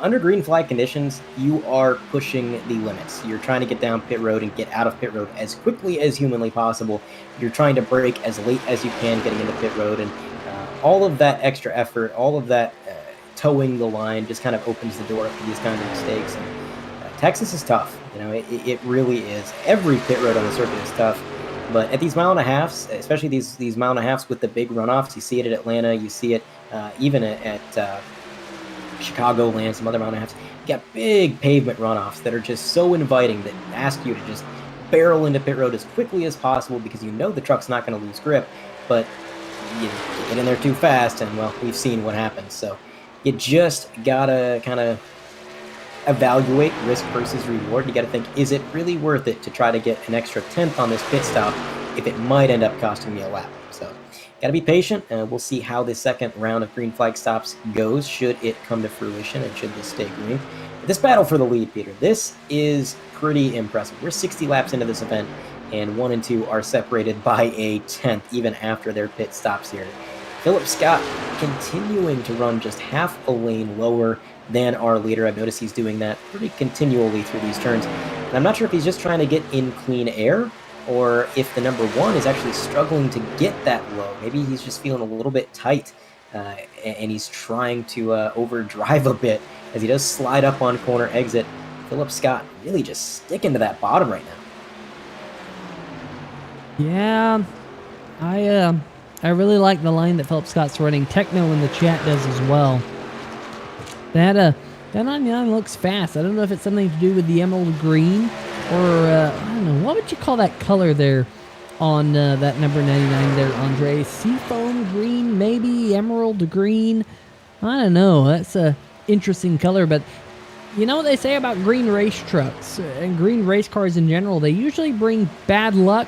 Speaker 2: under green flag conditions, you are pushing the limits. You're trying to get down pit road and get out of pit road as quickly as humanly possible. You're trying to brake as late as you can getting into pit road, and all of that extra effort, all of that towing the line just kind of opens the door up to these kinds of mistakes. And Texas is tough. It really is. Every pit road on the circuit is tough. But at these mile and a halves, especially these mile and a halves with the big runoffs, you see it at Atlanta, you see it even at Chicagoland, some other mile and a halves. You got big pavement runoffs that are just so inviting that ask you to just barrel into pit road as quickly as possible because you know the truck's not going to lose grip, but you get in there too fast, and well, we've seen what happens. So you just gotta kind of evaluate risk versus reward. You got to think, is it really worth it to try to get an extra 10th on this pit stop if it might end up costing me a lap? So got to be patient, and we'll see how the second round of green flag stops goes, should it come to fruition and should this stay green. But this battle for the lead, Peter, this is pretty impressive. We're 60 laps into this event, and 1 and 2 are separated by a 10th even after their pit stops here. Philip Scott continuing to run just half a lane lower than our leader. I've noticed he's doing that pretty continually through these turns. And I'm not sure if he's just trying to get in clean air or if the number 1 is actually struggling to get that low. Maybe he's just feeling a little bit tight and he's trying to overdrive a bit as he does slide up on corner exit. Philip Scott really just sticking to that bottom right now.
Speaker 1: Yeah, I really like the line that Philip Scott's running. Techno in the chat does as well. That 99 looks fast. I don't know if it's something to do with the emerald green or, I don't know, what would you call that color there on that number 99 there, Andre? Seafoam green, maybe? Emerald green? I don't know. That's a interesting color, but you know what they say about green race trucks and green race cars in general? They usually bring bad luck,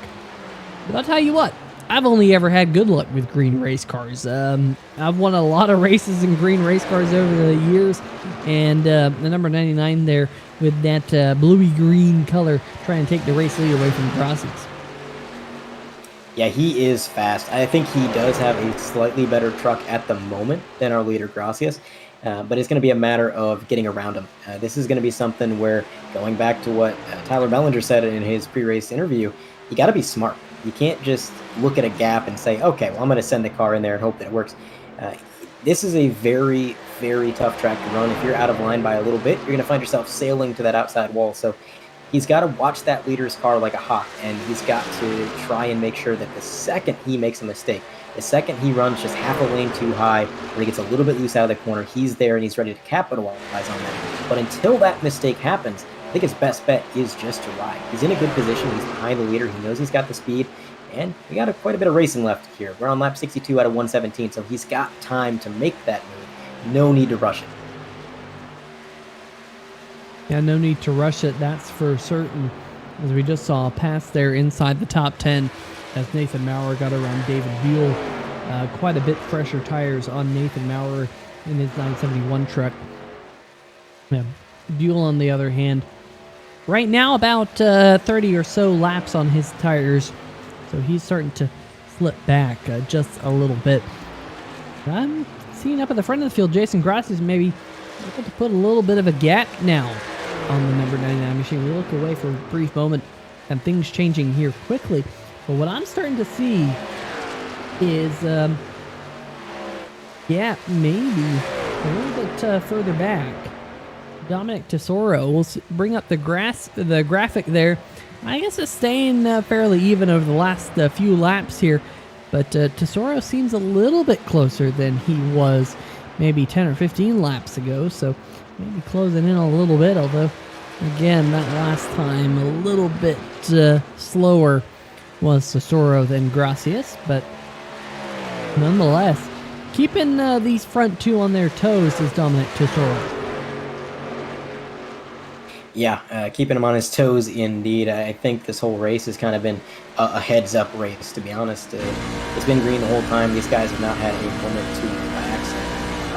Speaker 1: but I'll tell you what. I've only ever had good luck with green race cars. I've won a lot of races in green race cars over the years, and the number 99 there with that bluey-green color trying to take the race lead away from Gracias.
Speaker 2: Yeah, he is fast. I think he does have a slightly better truck at the moment than our leader, Gracias, but it's going to be a matter of getting around him. This is going to be something where, going back to what Tyler Bellinger said in his pre-race interview, you got to be smart. You can't just look at a gap and say, okay, well, I'm going to send the car in there and hope that it works. This is a very, very tough track to run. If you're out of line by a little bit, you're going to find yourself sailing to that outside wall. So he's got to watch that leader's car like a hawk, and he's got to try and make sure that the second he makes a mistake, the second he runs just half a lane too high, or he gets a little bit loose out of the corner, he's there and he's ready to capitalize on that. But until that mistake happens, I think his best bet is just to ride. He's in a good position. He's behind the leader. He knows he's got the speed. And we got quite a bit of racing left here. We're on lap 62 out of 117, so he's got time to make that move. No need to rush it.
Speaker 1: Yeah, no need to rush it, that's for certain. As we just saw a pass there inside the top 10 as Nathan Maurer got around David Buell. Quite a bit fresher tires on Nathan Maurer in his 971 truck. Yeah, Buell, on the other hand, right now about 30 or so laps on his tires. So he's starting to slip back just a little bit. I'm seeing up at the front of the field, Jason Gracias maybe able to put a little bit of a gap now on the number 99 machine. We look away for a brief moment and things changing here quickly. But what I'm starting to see is, maybe a little bit further back, Dominic Tesoro will bring up the graphic there. I guess it's staying fairly even over the last few laps here, but Tesoro seems a little bit closer than he was maybe 10 or 15 laps ago, so maybe closing in a little bit, although, again, that last time a little bit slower was Tesoro than Gracias, but nonetheless, keeping these front two on their toes is Dominic Tesoro.
Speaker 2: Yeah, keeping him on his toes, indeed. I think this whole race has kind of been a heads-up race, to be honest. It's been green the whole time. These guys have not had a moment to relax.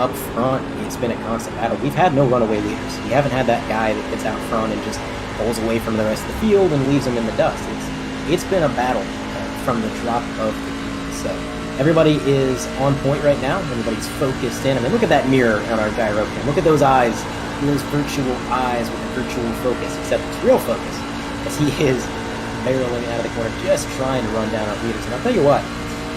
Speaker 2: Up front, it's been a constant battle. We've had no runaway leaders. We haven't had that guy that gets out front and just pulls away from the rest of the field and leaves them in the dust. It's been a battle from the drop of the lead. So everybody is on point right now. Everybody's focused in. I mean, look at that mirror on our gyro cam. Look at those eyes. Those virtual eyes with a virtual focus, except it's real focus, as he is barreling out of the corner, just trying to run down our leaders. And I'll tell you what,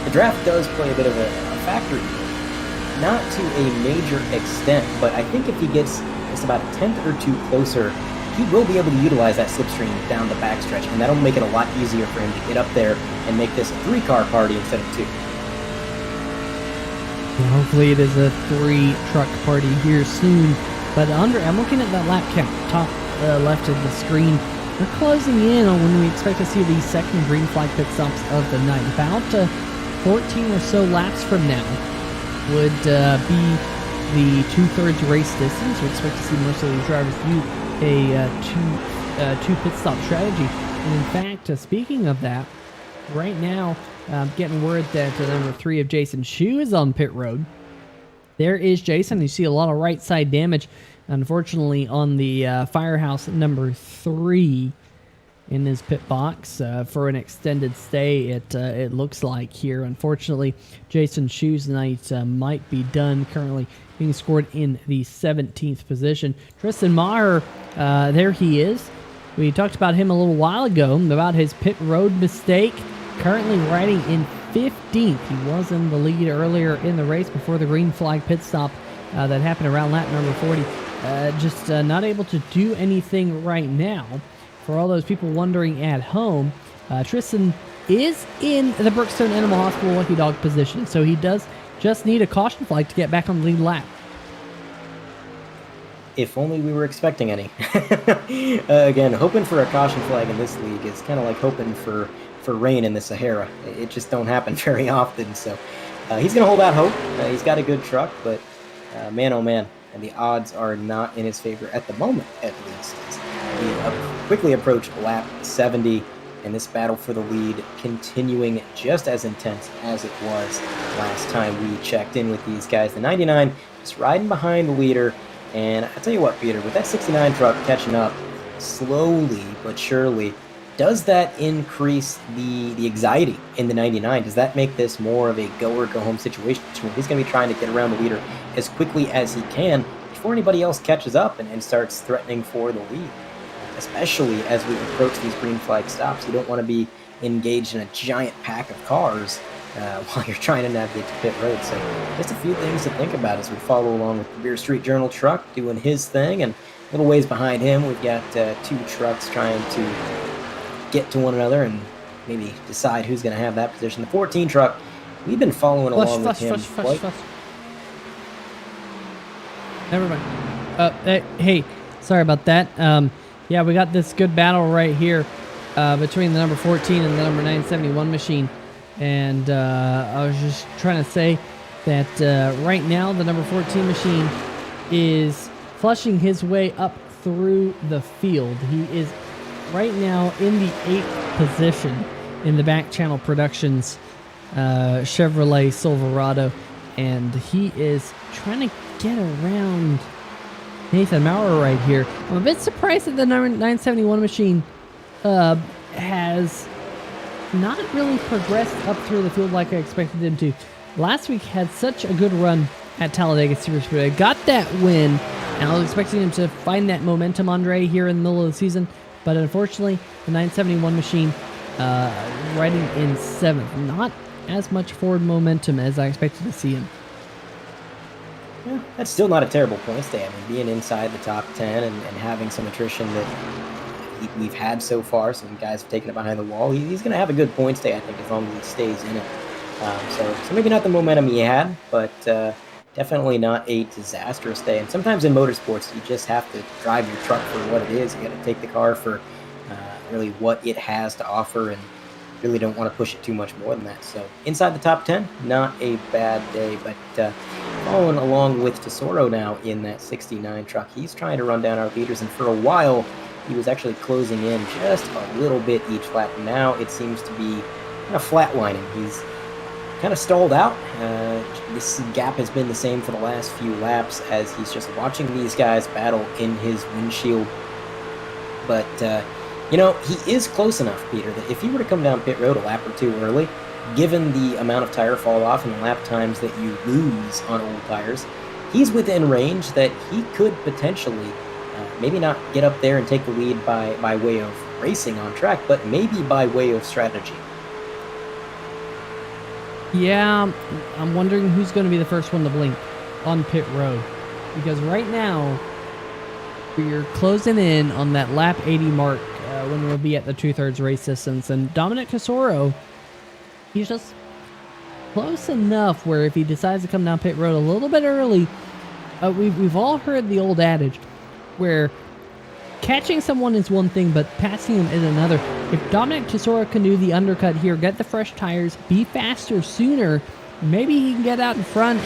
Speaker 2: the draft does play a bit of a factor here. Not to a major extent, but I think if he gets just about a tenth or two closer, he will be able to utilize that slipstream down the backstretch, and that'll make it a lot easier for him to get up there and make this a 3-car party instead of 2.
Speaker 1: Yeah, hopefully it is a 3-truck party here soon. But I'm looking at that lap count, top left of the screen. We're closing in on when we expect to see the second green flag pit stops of the night. About 14 or so laps from now would be the 2/3 race distance. We expect to see most of these drivers do a two pit stop strategy. And in fact, speaking of that, right now, I'm getting word that number 3 of Jason Shu is on pit road. There is Jason. You see a lot of right side damage, unfortunately, on the Firehouse number 3 in his pit box for an extended stay. It looks like here. Unfortunately, Jason Shu's night might be done. Currently being scored in the 17th position. Tristan Meyer, there he is. We talked about him a little while ago, about his pit road mistake. Currently riding in 15th. He was in the lead earlier in the race before the green flag pit stop that happened around lap number 40. Just not able to do anything right now. For all those people wondering at home, Tristan is in the Brookstone Animal Hospital lucky dog position, so he does just need a caution flag to get back on the lead lap.
Speaker 2: If only we were expecting any. Again, hoping for a caution flag in this league is kind of like hoping for rain in the Sahara. It just don't happen very often. So he's going to hold out hope. He's got a good truck, but man, oh man, and the odds are not in his favor at the moment, at least. We quickly approached lap 70, and this battle for the lead continuing just as intense as it was last time we checked in with these guys. The 99 just riding behind the leader, and I tell you what, Peter, with that 69 truck catching up slowly but surely, does that increase the anxiety in the 99? Does that make this more of a go or go home situation where he's going to be trying to get around the leader as quickly as he can before anybody else catches up and starts threatening for the lead? Especially as we approach these green flag stops, you don't want to be engaged in a giant pack of cars while you're trying to navigate the pit road. So just a few things to think about as we follow along with the Beer Street Journal truck doing his thing, and a little ways behind him we've got 2 trucks trying to get to one another and maybe decide who's going to have that position. The 14 truck, we've been following along with him.
Speaker 1: Never mind. Hey, sorry about that. Yeah, we got this good battle right here between the number 14 and the number 971 machine. And I was just trying to say that right now the number 14 machine is flushing his way up through the field. He is right now in the 8th position in the Back Channel Productions Chevrolet Silverado, and he is trying to get around Nathan Maurer right here. I'm a bit surprised that the number 971 machine has not really progressed up through the field like I expected him to. Last week had such a good run at Talladega Superspeedway. Got that win, and I was expecting him to find that momentum, Andre, here in the middle of the season. But unfortunately, the 971 machine riding in 7th. Not as much forward momentum as I expected to see him.
Speaker 2: Yeah, that's still not a terrible point stay. I mean, being inside the top 10 and having some attrition that we've had so far, some guys have taken it behind the wall, he's going to have a good point stay, I think, as long as he stays in it. So maybe not the momentum he had, but definitely not a disastrous day. And sometimes in motorsports, you just have to drive your truck for what it is. You got to take the car for really what it has to offer, and really don't want to push it too much more than that. So inside the top 10, not a bad day. But following along with Tesoro now in that 69 truck, he's trying to run down our leaders, and for a while he was actually closing in just a little bit each lap. Now it seems to be kind of flatlining. He's kind of stalled out. This gap has been the same for the last few laps as he's just watching these guys battle in his windshield. But you know, he is close enough, Peter, that if he were to come down pit road a lap or two early, given the amount of tire fall off and the lap times that you lose on old tires, he's within range that he could potentially maybe not get up there and take the lead by way of racing on track, but maybe by way of strategy.
Speaker 1: Yeah, I'm wondering who's going to be the first one to blink on pit road. Because right now, we're closing in on that lap 80 mark when we'll be at the 2/3 race distance. And Dominic Tesoro, he's just close enough where if he decides to come down pit road a little bit early, we've all heard the old adage where catching someone is one thing, but passing them is another. If Dominic Tesoro can do the undercut here, get the fresh tires, be faster sooner, maybe he can get out in front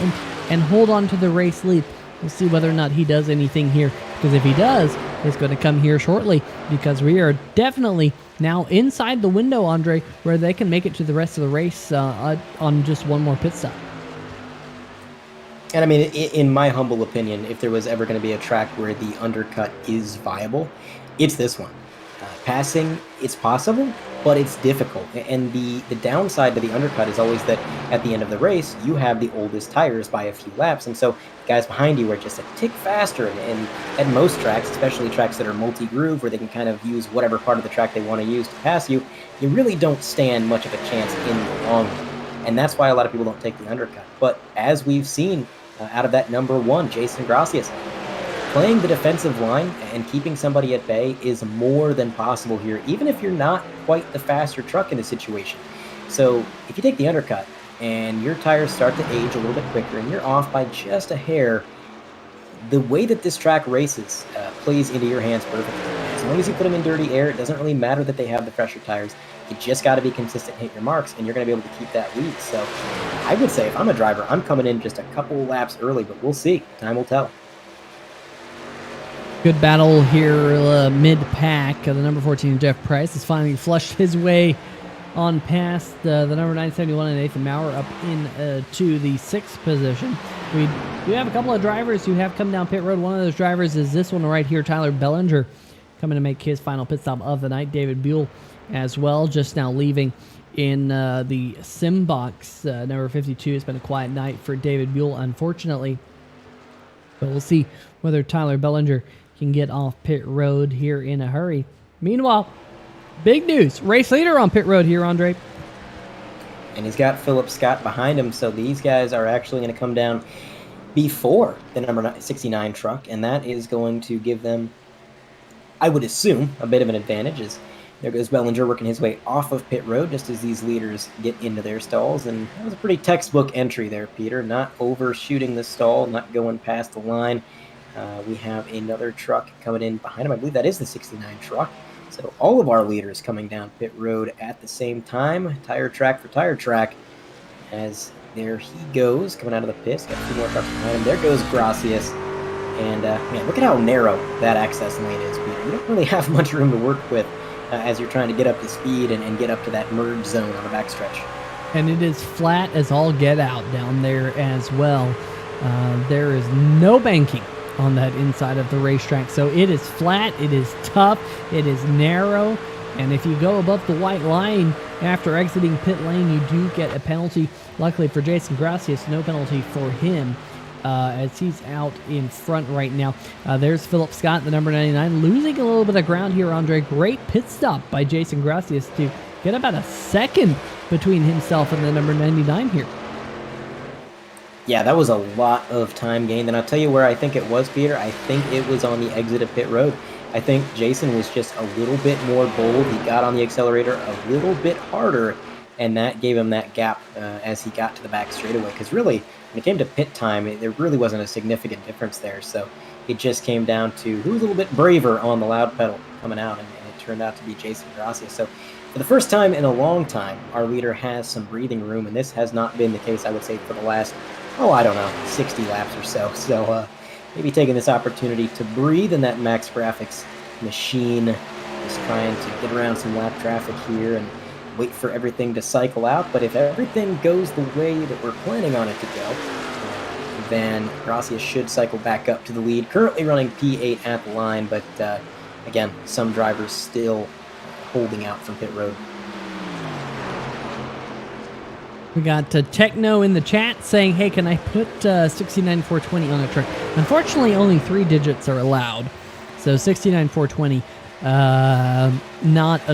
Speaker 1: and hold on to the race lead. We'll see whether or not he does anything here, because if he does, it's going to come here shortly, because we are definitely now inside the window, Andre, where they can make it to the rest of the race on just one more pit stop.
Speaker 2: And I mean, in my humble opinion, if there was ever going to be a track where the undercut is viable, it's this one. Passing, it's possible, but it's difficult. And the downside to the undercut is always that at the end of the race, you have the oldest tires by a few laps. And so guys behind you are just a tick faster. And at most tracks, especially tracks that are multi-groove, where they can kind of use whatever part of the track they want to use to pass you, you really don't stand much of a chance in the long run. And that's why a lot of people don't take the undercut. But as we've seen out of that number one, Jason Gracias, playing the defensive line and keeping somebody at bay is more than possible here, even if you're not quite the faster truck in the situation. So if you take the undercut and your tires start to age a little bit quicker and you're off by just a hair, the way that this track races plays into your hands perfectly. As long as you put them in dirty air, it doesn't really matter that they have the fresher tires. You just got to be consistent, hit your marks, and you're going to be able to keep that lead. So I would say if I'm a driver, I'm coming in just a couple laps early, but we'll see. Time will tell.
Speaker 1: Good battle here mid-pack. The number 14, Jeff Price, has finally flushed his way on past the number 971 and Nathan Maurer up into the 6th position. We have a couple of drivers who have come down pit road. One of those drivers is this one right here, Tyler Bellinger, coming to make his final pit stop of the night. David Buell as well, just now leaving in the Simbox, number 52. It's been a quiet night for David Buell, unfortunately. But we'll see whether Tyler Bellinger can get off pit road here in a hurry. Meanwhile, big news. Race leader on pit road here, Andre.
Speaker 2: And he's got Philip Scott behind him, so these guys are actually going to come down before the number 69 truck, and that is going to give them, I would assume, a bit of an advantage. As there goes Bellinger working his way off of pit road just as these leaders get into their stalls, and that was a pretty textbook entry there, Peter. Not overshooting the stall, not going past the line. We have another truck coming in behind him. I believe that is the 69 truck. So all of our leaders coming down pit road at the same time. Tire track for tire track. As there he goes, coming out of the pits. Got 2 more trucks behind him. There goes Gracias. And man, look at how narrow that access lane is, Peter. You don't really have much room to work with as you're trying to get up to speed and get up to that merge zone on the backstretch.
Speaker 1: And it is flat as all get out down there as well. There is no banking on that inside of the racetrack. So it is flat, it is tough, it is narrow, and if you go above the white line after exiting pit lane, you do get a penalty. Luckily for Jason Gracias, no penalty for him as he's out in front right now. There's Philip Scott, the number 99, losing a little bit of ground here, Andre. Great pit stop by Jason Gracias to get about a second between himself and the number 99 here.
Speaker 2: Yeah, that was a lot of time gained, and I'll tell you where I think it was, Peter. I think it was on the exit of pit road. I think Jason was just a little bit more bold. He got on the accelerator a little bit harder, and that gave him that gap as he got to the back straightaway. Because really, when it came to pit time, there really wasn't a significant difference there. So it just came down to who was a little bit braver on the loud pedal coming out, and it turned out to be Jason Gracia. So for the first time in a long time, our leader has some breathing room, and this has not been the case, I would say, for the last, I don't know, 60 laps or so. So maybe taking this opportunity to breathe in that MaxGrafix machine, just trying to get around some lap traffic here and wait for everything to cycle out. But if everything goes the way that we're planning on it to go, then Gracia should cycle back up to the lead. Currently running P8 at the line, but again, some drivers still holding out from pit road.
Speaker 1: We got Techno in the chat saying, hey, can I put 69420 on a truck? Unfortunately, only 3 digits are allowed. So 69420, not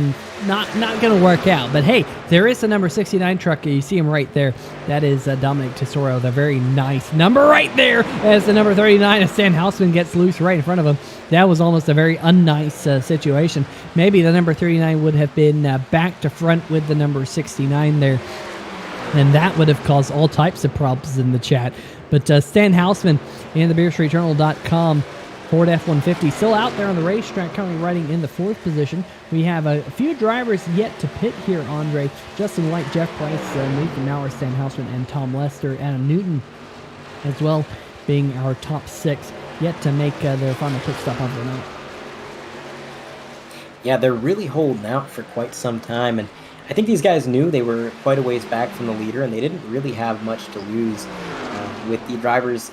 Speaker 1: going to work out. But hey, there is a number 69 truck. You see him right there. That is Dominic Tesoro, the very nice number right there, as the number 39 of Stan Houseman gets loose right in front of him. That was almost a very unnice situation. Maybe the number 39 would have been back to front with the number 69 there, and that would have caused all types of problems in the chat. But Stan Houseman and the BeerStreetJournal.com Ford F-150 still out there on the racetrack, currently riding in the 4th position. We have a few drivers yet to pit here, Andre. Justin White, Jeff Price, Nathan Maurer, Stan Houseman, and Tom Lester. Adam Newton as well being our top 6, yet to make their final pit stop of the night.
Speaker 2: Yeah, they're really holding out for quite some time, and I think these guys knew they were quite a ways back from the leader, and they didn't really have much to lose. With the drivers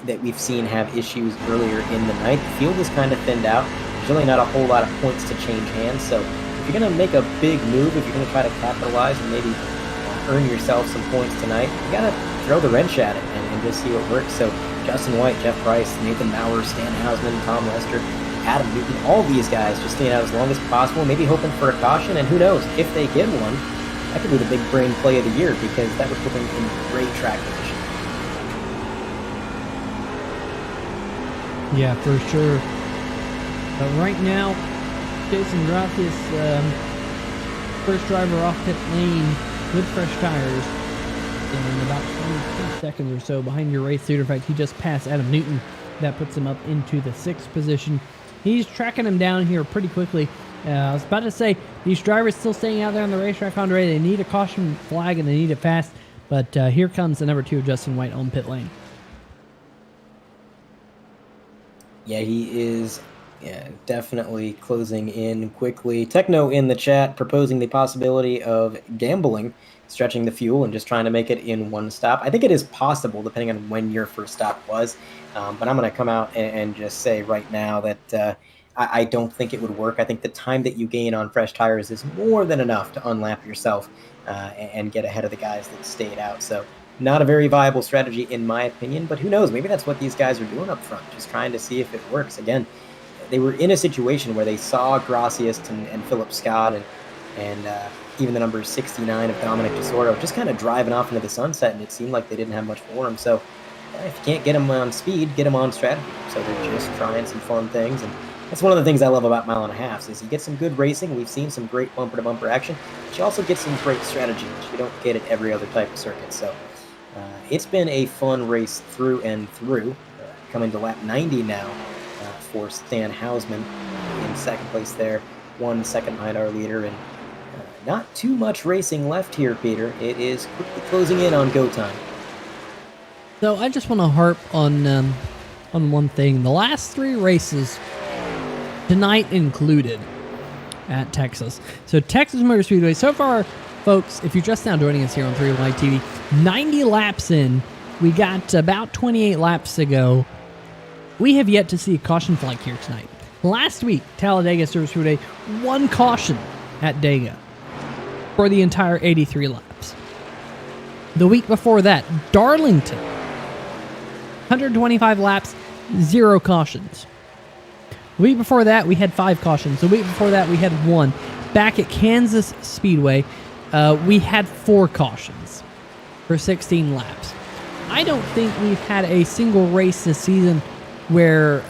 Speaker 2: that we've seen have issues earlier in the night, the field is kind of thinned out. There's really not a whole lot of points to change hands, so if you're going to make a big move, if you're going to try to capitalize and maybe earn yourself some points tonight, you got to throw the wrench at it and just see what works. So Justin White, Jeff Price, Nathan Maurer, Stan Houseman, Tom Lester, Adam Newton, all these guys just staying out as long as possible, maybe hoping for a caution, and who knows, if they get one, that could be the big brain play of the year, because that would put them in great track position.
Speaker 1: Yeah, for sure. But right now, Jason Gracias, first driver off pit lane with fresh tires in about 22 seconds or so behind your race leader. In fact, he just passed Adam Newton. That puts him up into the 6th position. He's tracking him down here pretty quickly. I was about to say, these drivers still staying out there on the racetrack, Andre. They need a caution flag and they need it fast. But here comes the number 2, Justin White, on pit lane.
Speaker 2: Yeah, he is definitely closing in quickly. Techno in the chat proposing the possibility of gambling, stretching the fuel and just trying to make it in one stop. I think it is possible, depending on when your first stop was. But I'm going to come out and just say right now that I don't think it would work. I think the time that you gain on fresh tires is more than enough to unlap yourself and get ahead of the guys that stayed out. So not a very viable strategy in my opinion, but who knows? Maybe that's what these guys are doing up front, just trying to see if it works. Again, they were in a situation where they saw Gracias and Philip Scott and even the number 69 of Dominic Tesoro just kind of driving off into the sunset, and it seemed like they didn't have much for him. So if you can't get them on speed, get them on strategy. So they're just trying some fun things, and that's one of the things I love about mile and a half is you get some good racing. We've seen some great bumper-to-bumper action, but you also get some great strategy, which you don't get at every other type of circuit. So it's been a fun race through and through. Coming to lap 90 now for Stan Houseman in 2nd place there, 1 second behind our leader, and not too much racing left here, Peter. It is quickly closing in on go time.
Speaker 1: So I just want to harp on one thing. The last 3 races, tonight included, at Texas. So Texas Motor Speedway, so far, folks, if you're just now joining us here on 3 Live TV, 90 laps in. We got about 28 laps to go. We have yet to see a caution flag here tonight. Last week, Talladega Service Speedway, 1 caution at Dega for the entire 83 laps. The week before that, Darlington, 125 laps, 0 cautions. The week before that, we had 5 cautions. The week before that, we had 1. Back at Kansas Speedway, we had 4 cautions for 16 laps. I don't think we've had a single race this season where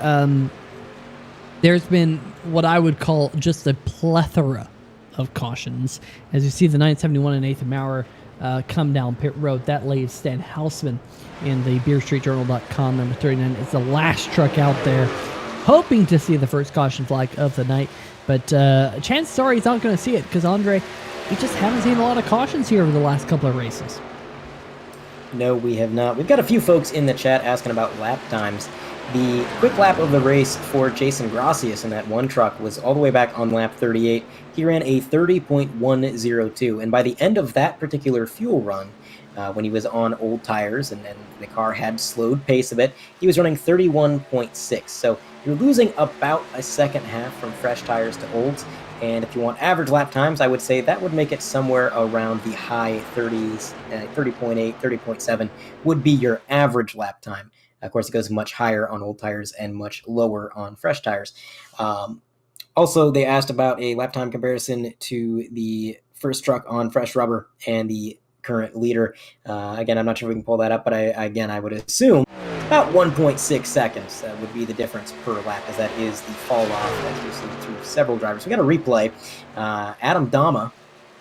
Speaker 1: there's been what I would call just a plethora of cautions. As you see the 971 and Nathan Maurer come down pit road. That lays Stan Hausman in the BeerStreetJournal.com number 39. It's the last truck out there, hoping to see the first caution flag of the night. But chances are he's not going to see it because, Andre, we just haven't seen a lot of cautions here over the last couple of races.
Speaker 2: No, we have not. We've got a few folks in the chat asking about lap times. The quick lap of the race for Jason Gracias in that one truck was all the way back on lap 38. He ran a 30.102, and by the end of that particular fuel run, when he was on old tires and the car had slowed pace a bit, he was running 31.6. So you're losing about a second half from fresh tires to olds. And if you want average lap times, I would say that would make it somewhere around the high 30s, 30.8, 30.7 would be your average lap time. Of course, it goes much higher on old tires and much lower on fresh tires. Also, they asked about a lap time comparison to the first truck on fresh rubber and the current leader. Again, I'm not sure if we can pull that up, but I would assume about 1.6 seconds would be the difference per lap, as that is the fall off as we've seen through several drivers. We got a replay. Adam Dama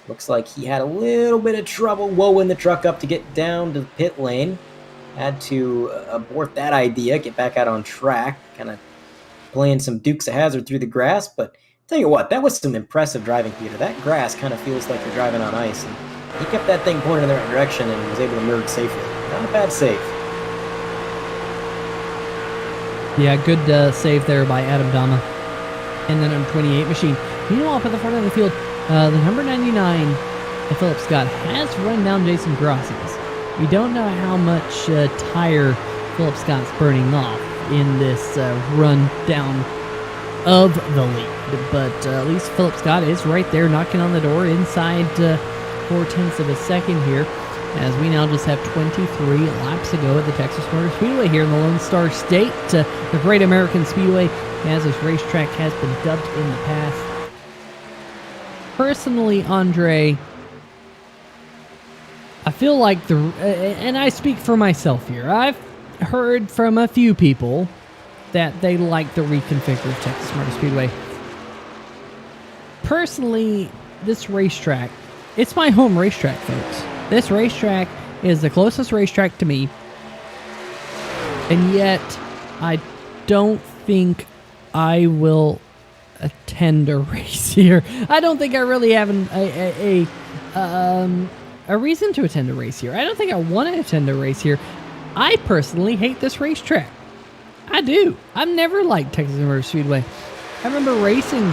Speaker 2: looks like he had a little bit of trouble woeing the truck up to get down to the pit lane. Had to abort that idea, get back out on track, kind of playing some Dukes of Hazzard through the grass. But tell you what, that was some impressive driving, Peter. That grass kind of feels like you're driving on ice. And he kept that thing pointed in the right direction and was able to merge safely. Not a bad save.
Speaker 1: Yeah, good save there by Adam Dama. And then on 28 machine. Meanwhile, up at the front of the field, the number 99, Philip Scott, has run down Jason Gracias. We don't know how much tire Philip Scott's burning off in this run down of the lead. But at least Philip Scott is right there knocking on the door inside 0.4 of a second here, as we now just have 23 laps to go at the Texas Motor Speedway here in the Lone Star State. The Great American Speedway, as this racetrack has been dubbed in the past. Personally, Andre, I feel like and I speak for myself here, I've heard from a few people that they like the reconfigured Texas Motor Speedway. Personally, this racetrack, it's my home racetrack, folks. This racetrack is the closest racetrack to me, and yet I don't think I will attend a race here. I don't think I really have a reason to attend a race here. I don't think I want to attend a race here. I personally hate this racetrack. I do. I've never liked Texas Motor Speedway. I remember racing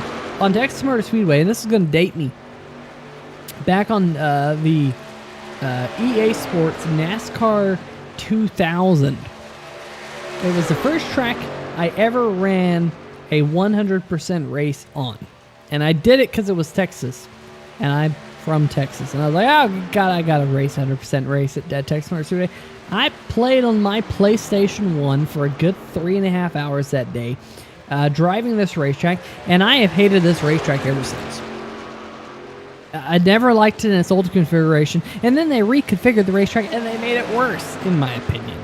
Speaker 1: on Texas Motor Speedway, and this is going to date me, back on the EA Sports NASCAR 2000. It was the first track I ever ran a 100% race on. And I did it because it was Texas. And I'm from Texas. And I was like, oh, God, I got to race 100% race at Texas Motor Speedway. I played on my PlayStation 1 for a good 3.5 hours that day, driving this racetrack. And I have hated this racetrack ever since. I never liked it in its old configuration. And then they reconfigured the racetrack and they made it worse, in my opinion.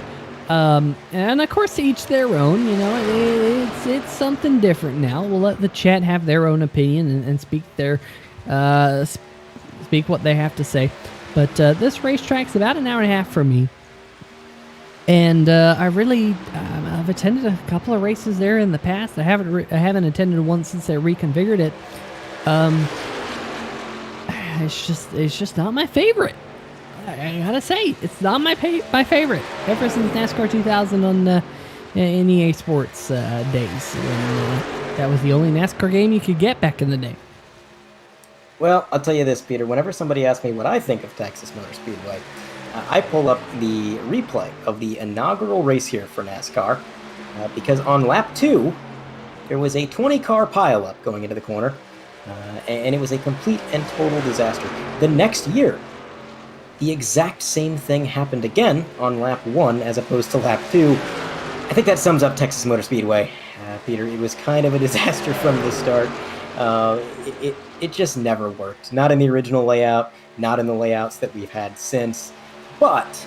Speaker 1: And of course, to each their own. You know, it's something different now. We'll let the chat have their own opinion and speak their speak what they have to say. But this racetrack's about an hour and a half from me, and I've attended a couple of races there in the past. I haven't attended one since they reconfigured it. It's just not my favorite. I gotta say, it's not my favorite ever since NASCAR 2000 on in EA Sports days, when that was the only NASCAR game you could get back in the day.
Speaker 2: Well, I'll tell you this, Peter. Whenever somebody asks me what I think of Texas Motor Speedway, I pull up the replay of the inaugural race here for NASCAR, because on lap 2, there was a 20-car pileup going into the corner, and it was a complete and total disaster. The next year, the exact same thing happened again on lap 1 as opposed to lap 2, I think that sums up Texas Motor Speedway, Peter. It was kind of a disaster from the start. It just never worked. Not in the original layout, not in the layouts that we've had since. But,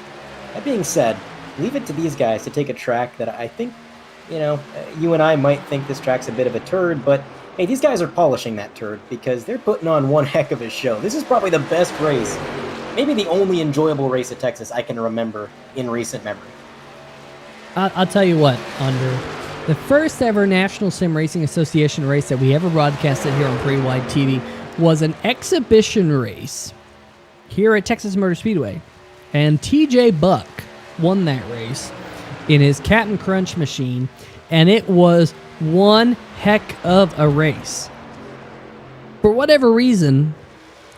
Speaker 2: that being said, leave it to these guys to take a track that I think, you and I might think this track's a bit of a turd, but hey, these guys are polishing that turd because they're putting on one heck of a show. This is probably the best race, maybe the only enjoyable race at Texas I can remember in recent memory.
Speaker 1: I'll tell you what, Under, the first ever National Sim Racing Association race that we ever broadcasted here on Pretty Wide TV was an exhibition race here at Texas Motor Speedway. And TJ Buck won that race in his Captain Crunch machine, and it was one heck of a race. For whatever reason,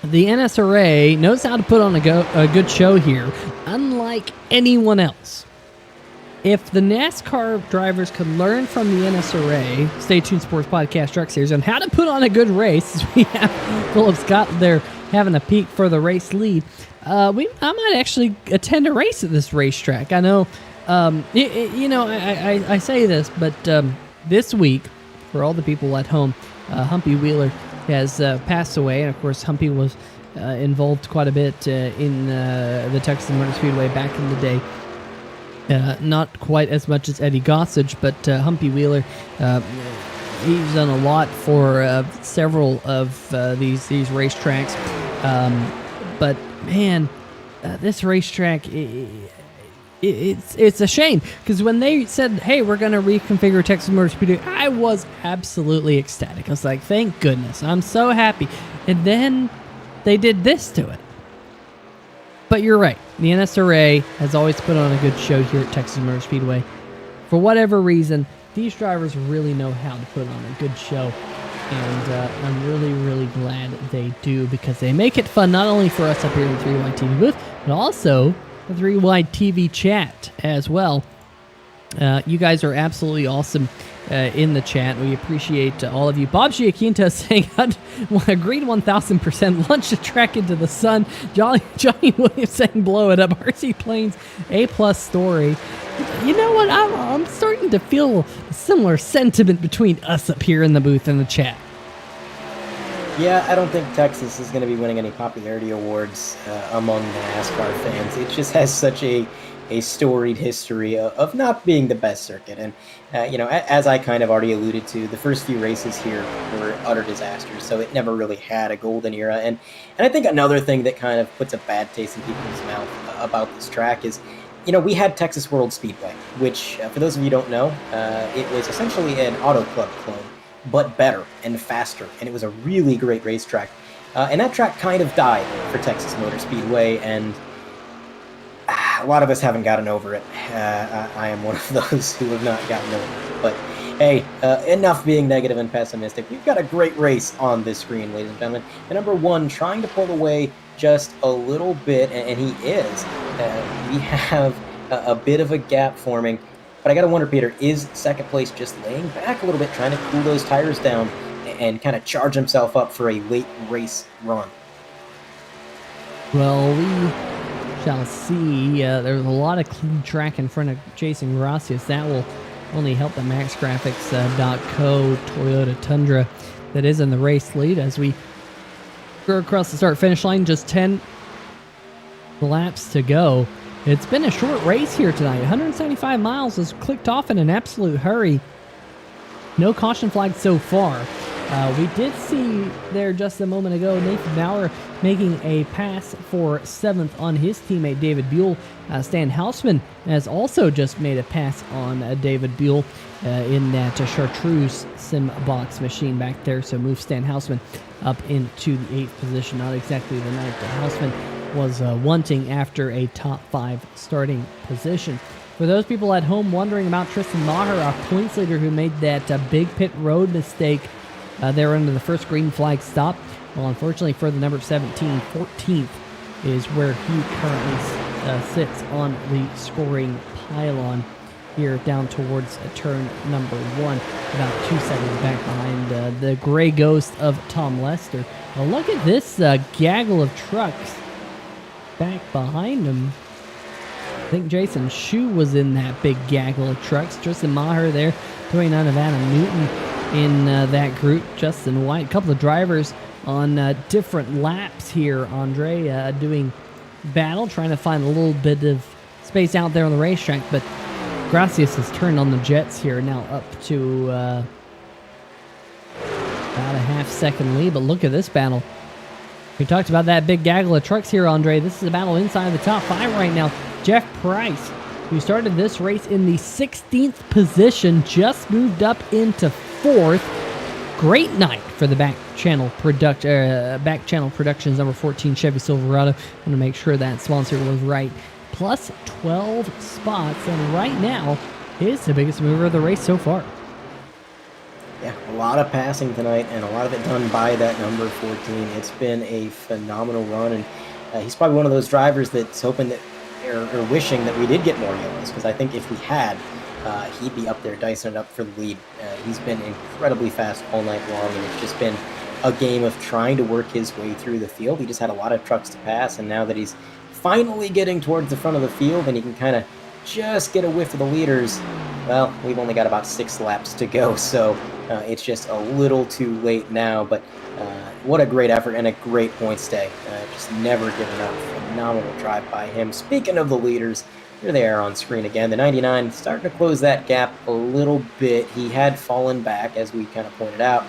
Speaker 1: the NSRA knows how to put on a good show here, unlike anyone else. If the NASCAR drivers could learn from the NSRA, Stay Tuned Sports Podcast Truck Series, on how to put on a good race, we have Philip Scott there having a peek for the race lead. I might actually attend a race at this racetrack. I know, I say this, but this week, for all the people at home, Humpy Wheeler has passed away, and of course, Humpy was involved quite a bit in the Texas Motor Speedway back in the day. Not quite as much as Eddie Gossage, but Humpy Wheeler, he's done a lot for several of these racetracks. But man, this racetrack, it's a shame, because when they said, hey, we're going to reconfigure Texas Motor Speedway, I was absolutely ecstatic. I was like, thank goodness, I'm so happy. And then they did this to it. But you're right. The NSRA has always put on a good show here at Texas Motor Speedway. For whatever reason, these drivers really know how to put on a good show. And I'm really, really glad they do, because they make it fun not only for us up here in the 3Wide TV booth, but also the 3Wide TV chat as well. You guys are absolutely awesome in the chat. We appreciate all of you. Bob Giaquinta saying, agreed 1,000%, launch the track into the sun. Johnny Williams saying, blow it up. RC Plains, A+ story. You know what? I'm starting to feel a similar sentiment between us up here in the booth and the chat.
Speaker 2: Yeah, I don't think Texas is going to be winning any popularity awards among the NASCAR fans. It just has such a storied history of not being the best circuit. And, as I kind of already alluded to, the first few races here were utter disasters, so it never really had a golden era. And I think another thing that kind of puts a bad taste in people's mouth about this track is, we had Texas World Speedway, which, for those of you who don't know, it was essentially an Auto Club clone, but better and faster, and it was a really great racetrack. And that track kind of died for Texas Motor Speedway, and a lot of us haven't gotten over it. I am one of those who have not gotten over it. But hey, enough being negative and pessimistic. We've got a great race on this screen, ladies and gentlemen. And number one, trying to pull away just a little bit, and he is. We have a bit of a gap forming. But I got to wonder, Peter, is second place just laying back a little bit, trying to cool those tires down and kind of charge himself up for a late race run?
Speaker 1: Well, we shall see. There's a lot of clean track in front of Jason Gracias. That will only help the MaxGrafix.co Toyota Tundra that is in the race lead as we go across the start-finish line. Just 10 laps to go. It's been a short race here tonight. 175 miles was clicked off in an absolute hurry. No caution flag so far. We did see there just a moment ago Nathan Bauer making a pass for 7th on his teammate David Buell. Stan Hausman has also just made a pass on David Buell in that Chartreuse Simbox machine back there. So move Stan Hausman up into the 8th position. Not exactly the 9th that Hausman was wanting after a top 5 starting position. For those people at home wondering about Tristan Meyer, our points leader who made that big pit road mistake there under the first green flag stop. Well, unfortunately for the number 17, 14th is where he currently sits on the scoring pylon here down towards turn number 1, about 2 seconds back behind the gray ghost of Tom Lester. Well, look at this gaggle of trucks back behind him. think Jason Shu was in that big gaggle of trucks. Tristan Meyer there, 29 of Adam Newton in that group. Justin White, a couple of drivers on different laps here, Andre, doing battle, trying to find a little bit of space out there on the racetrack, but Gracias has turned on the jets here, now up to about a half-second lead, but look at this battle. We talked about that big gaggle of trucks here, Andre. This is a battle inside the top 5 right now. Jeff Price, who started this race in the 16th position, just moved up into 4th. Great night for the Back Channel Productions number 14 Chevy Silverado. Want to make sure that sponsor was right. Plus 12 spots, and right now is the biggest mover of the race so far.
Speaker 2: Yeah, a lot of passing tonight, and a lot of it done by that number 14. It's been a phenomenal run, and he's probably one of those drivers that's hoping that, or wishing that we did get more yellows, because I think if we had, he'd be up there dicing it up for the lead. He's been incredibly fast all night long, and it's just been a game of trying to work his way through the field. He just had a lot of trucks to pass, and now that he's finally getting towards the front of the field and he can kind of just get a whiff of the leaders, well, we've only got about 6 laps to go, so it's just a little too late now, but what a great effort and a great point stay. Just never giving up. Phenomenal drive by him. Speaking of the leaders, here they are on screen again. The 99 starting to close that gap a little bit. He had fallen back, as we kind of pointed out.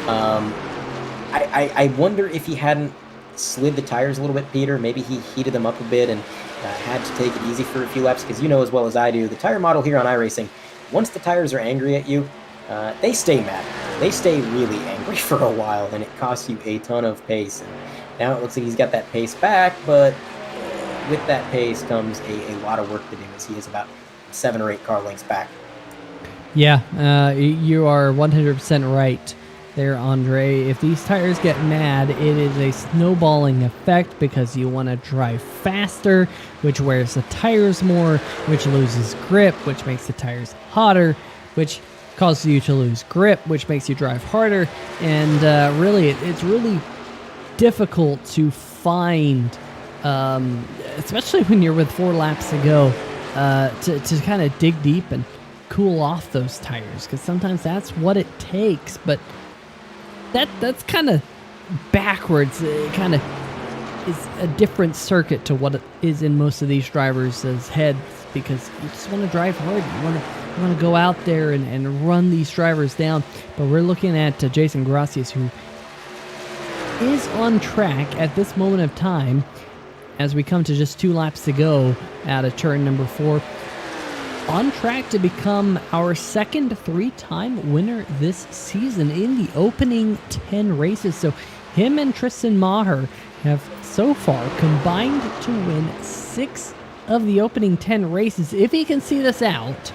Speaker 2: I wonder if he hadn't slid the tires a little bit, Peter. Maybe he heated them up a bit and had to take it easy for a few laps, because you know as well as I do, the tire model here on iRacing, once the tires are angry at you, they stay mad. They stay really angry for a while, and it costs you a ton of pace. And now it looks like he's got that pace back, but with that pace comes a lot of work to do, as he is about 7 or 8 car lengths back.
Speaker 1: Yeah, you are 100% right there, Andre. If these tires get mad, it is a snowballing effect, because you want to drive faster, which wears the tires more, which loses grip, which makes the tires hotter, which causes you to lose grip, which makes you drive harder, and really, it's really difficult to find, especially when you're with 4 laps to go, to kind of dig deep and cool off those tires, because sometimes that's what it takes, but that's kind of backwards. It kind of is a different circuit to what it is in most of these drivers' heads, because you just want to drive hard. You want to go out there and run these drivers down. But we're looking at Jason Gracias, who is on track at this moment of time, as we come to just 2 laps to go out of turn number 4. On track to become our second 3-time winner this season in the opening 10 races. So him and Tristan Meyer have so far combined to win 6 of the opening 10 races. If he can see this out,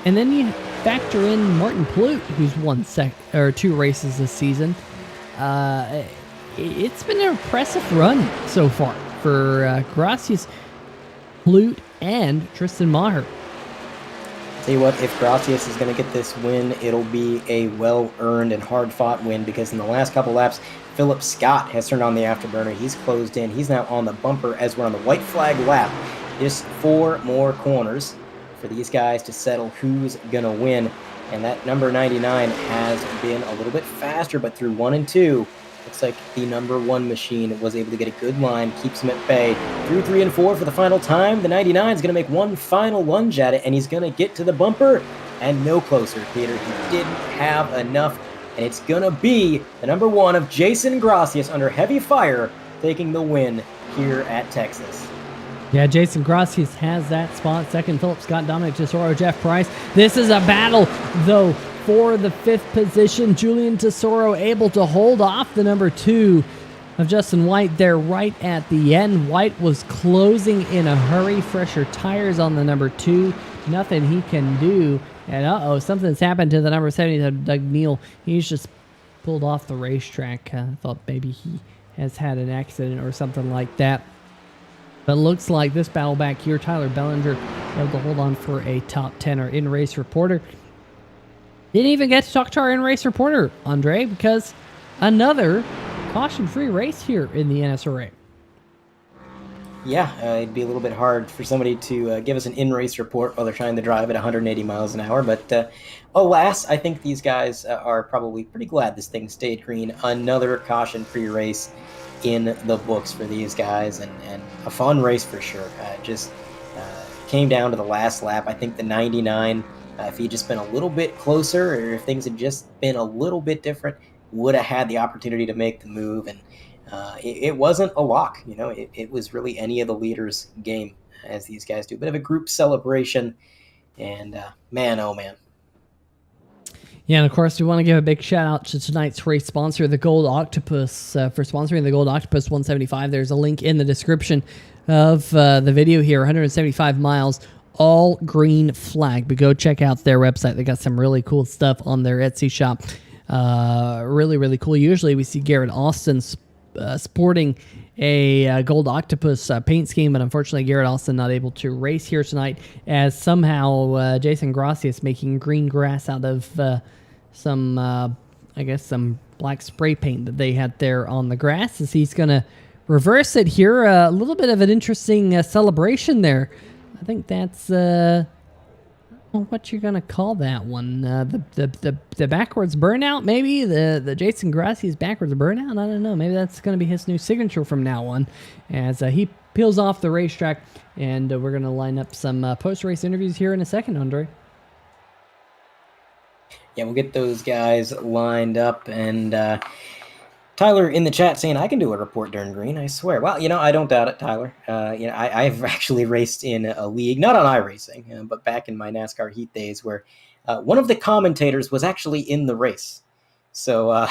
Speaker 1: and then you factor in Martin Plute, who's won 2 races this season, it's been an impressive run so far for Gracias, Plute, and Tristan Meyer.
Speaker 2: Tell you what, if Gracias is going to get this win, it'll be a well-earned and hard-fought win, because in the last couple laps, Philip Scott has turned on the afterburner. He's closed in. He's now on the bumper as we're on the white flag lap. Just 4 more corners for these guys to settle who's going to win. And that number 99 has been a little bit faster, but through 1 and 2, looks like the number 1 machine was able to get a good line, keeps him at bay. Through 3 and 4 for the final time, the 99 is going to make one final lunge at it, and he's going to get to the bumper, and no closer, Peter. He didn't have enough, and it's going to be the number 1 of Jason Gracias under heavy fire, taking the win here at Texas.
Speaker 1: Yeah, Jason Gracias has that spot. Second, Philip Scott, Dominic Tesoro, Jeff Price. This is a battle, though, for the 5th position. Julian Tesoro able to hold off the number 2 of Justin White there right at the end. White was closing in a hurry. Fresher tires on the number 2. Nothing he can do. And something's happened to the number 70, Doug Neal. He's just pulled off the racetrack. Thought maybe he has had an accident or something like that. But looks like this battle back here, Tyler Bellinger able to hold on for a top 10 or in-race reporter. Didn't even get to talk to our in-race reporter, Andre, because another caution-free race here in the NSRA.
Speaker 2: Yeah, it'd be a little bit hard for somebody to give us an in-race report while they're trying to drive at 180 miles an hour. But alas, I think these guys are probably pretty glad this thing stayed green. Another caution pre-race in the books for these guys, and a fun race for sure. Just came down to the last lap. I think the 99, if he'd just been a little bit closer, or if things had just been a little bit different, would have had the opportunity to make the move. And it wasn't a lock. It was really any of the leaders' game, as these guys do. A bit of a group celebration, and man, oh man.
Speaker 1: Yeah, and of course, we want to give a big shout out to tonight's race sponsor, the Gold Octopus, for sponsoring the Gold Octopus 175. There's a link in the description of the video here. 175 miles, all green flag. But go check out their website. They got some really cool stuff on their Etsy shop. Really, really cool. Usually we see Garrett Austin sporting a Gold Octopus paint scheme, but unfortunately Garrett Austin not able to race here tonight, as somehow Jason Gracias making green grass out of some black spray paint that they had there on the grass, as he's going to reverse it here. A little bit of an interesting celebration there. I think that's what you're gonna call that one? The backwards burnout, maybe the Jason Gracias backwards burnout. I don't know. Maybe that's gonna be his new signature from now on, as he peels off the racetrack. And we're gonna line up some post-race interviews here in a second, Andre.
Speaker 2: Yeah, we'll get those guys lined up. And Tyler in the chat saying I can do a report during green. I swear. Well, I don't doubt it, Tyler. I've actually raced in a league, not on iRacing, but back in my NASCAR Heat days, where one of the commentators was actually in the race. So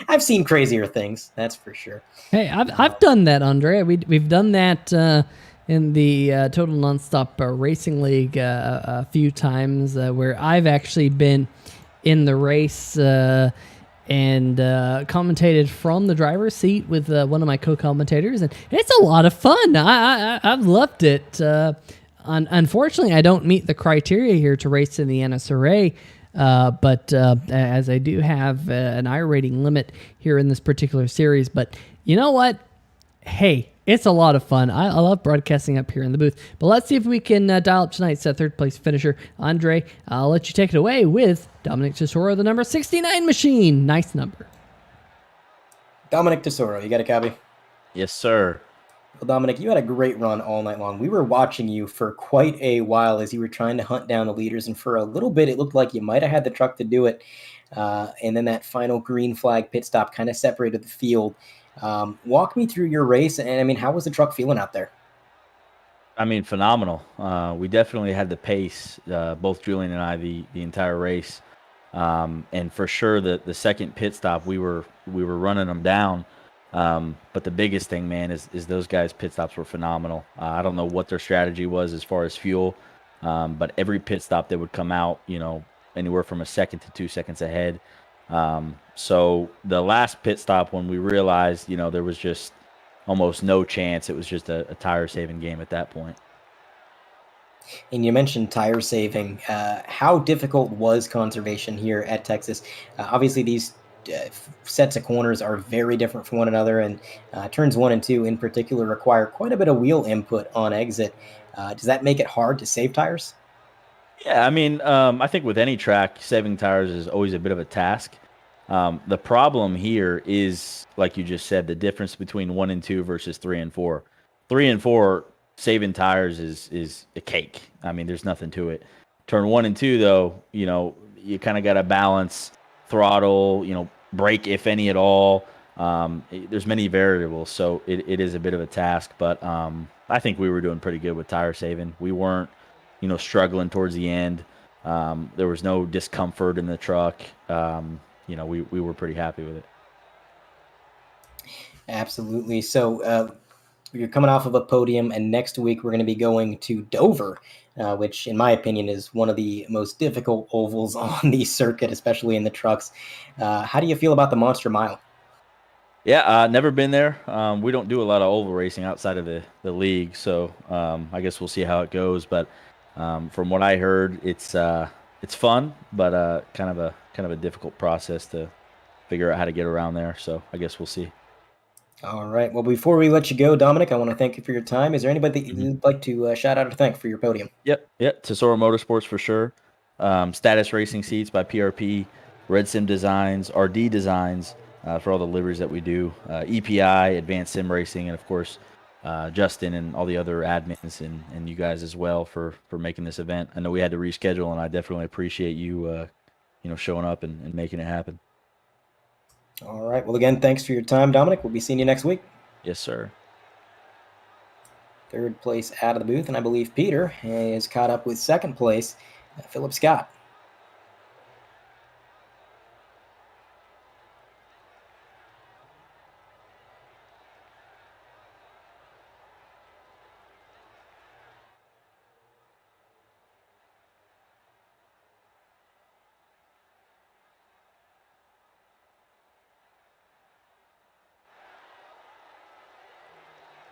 Speaker 2: I've seen crazier things, that's for sure.
Speaker 1: Hey, I've done that, Andre. We've done that in the Total Nonstop Racing League a few times, where I've actually been in the race and commentated from the driver's seat with one of my co-commentators, and it's a lot of fun. I've loved it. Unfortunately, I don't meet the criteria here to race in the NSRA, but as I do have an iRating limit here in this particular series. But you know what? Hey, it's a lot of fun. I love broadcasting up here in the booth. But let's see if we can dial up tonight's third place finisher. Andre, I'll let you take it away with Dominic Tesoro, the number 69 machine. Nice number.
Speaker 2: Dominic Tesoro, you got a copy?
Speaker 4: Yes, sir.
Speaker 2: Well, Dominic, you had a great run all night long. We were watching you for quite a while as you were trying to hunt down the leaders, and for a little bit it looked like you might have had the truck to do it. And then that final green flag pit stop kind of separated the field. Walk me through your race, and how was the truck feeling out there?
Speaker 4: Phenomenal. We definitely had the pace, both Julian and I, the entire race. And for sure, the second pit stop, we were running them down. But the biggest thing, man, is those guys' pit stops were phenomenal. I don't know what their strategy was as far as fuel, but every pit stop they would come out, anywhere from a second to 2 seconds ahead. So the last pit stop, when we realized, there was just almost no chance, it was just a tire saving game at that point.
Speaker 2: And you mentioned tire saving. How difficult was conservation here at Texas? Obviously, these sets of corners are very different from one another, and turns 1 and 2 in particular require quite a bit of wheel input on exit. Does that make it hard to save tires?
Speaker 4: Yeah, I think with any track, saving tires is always a bit of a task. The problem here is, like you just said, the difference between 1 and 2 versus 3 and 4. 3 and 4, saving tires is a cake. There's nothing to it. Turn 1 and 2, though, you kind of got to balance throttle, brake, if any at all. There's many variables, so it is a bit of a task. But I think we were doing pretty good with tire saving. We weren't, struggling towards the end. There was no discomfort in the truck. We were pretty happy with it.
Speaker 2: Absolutely. So you're coming off of a podium, and next week we're going to be going to Dover, which in my opinion is one of the most difficult ovals on the circuit, especially in the trucks. How do you feel about the Monster Mile?
Speaker 4: Yeah, never been there. We don't do a lot of oval racing outside of the league, so I guess we'll see how it goes. But from what I heard, it's fun, but kind of a difficult process to figure out how to get around there. So I guess we'll see.
Speaker 2: All right. Well, before we let you go, Dominic, I want to thank you for your time. Is there anybody that
Speaker 4: Mhm.
Speaker 2: you'd like to shout out or thank for your podium?
Speaker 4: Yep. Tesoro Motorsports for sure. Status Racing Seats by PRP, Red Sim Designs, RD Designs for all the liveries that we do, EPI, Advanced Sim Racing, and of course Justin and all the other admins and you guys as well for making this event. I know we had to reschedule, and I definitely appreciate you showing up and making it happen.
Speaker 2: All right. Well, again, thanks for your time, Dominic. We'll be seeing you next week.
Speaker 4: Yes, sir.
Speaker 2: Third place out of the booth, and I believe Peter is caught up with second place, Philip Scott.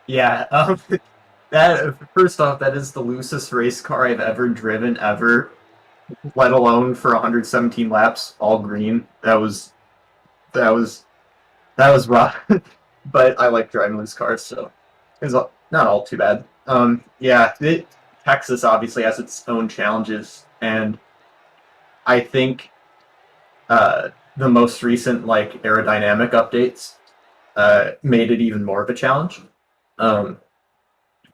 Speaker 5: Yeah, that first off, that is the loosest race car I've ever driven ever, let alone for 117 laps, all green. That was rough. But I like driving loose cars, so it's not all too bad. Yeah, Texas obviously has its own challenges, and I think the most recent like aerodynamic updates made it even more of a challenge. Um,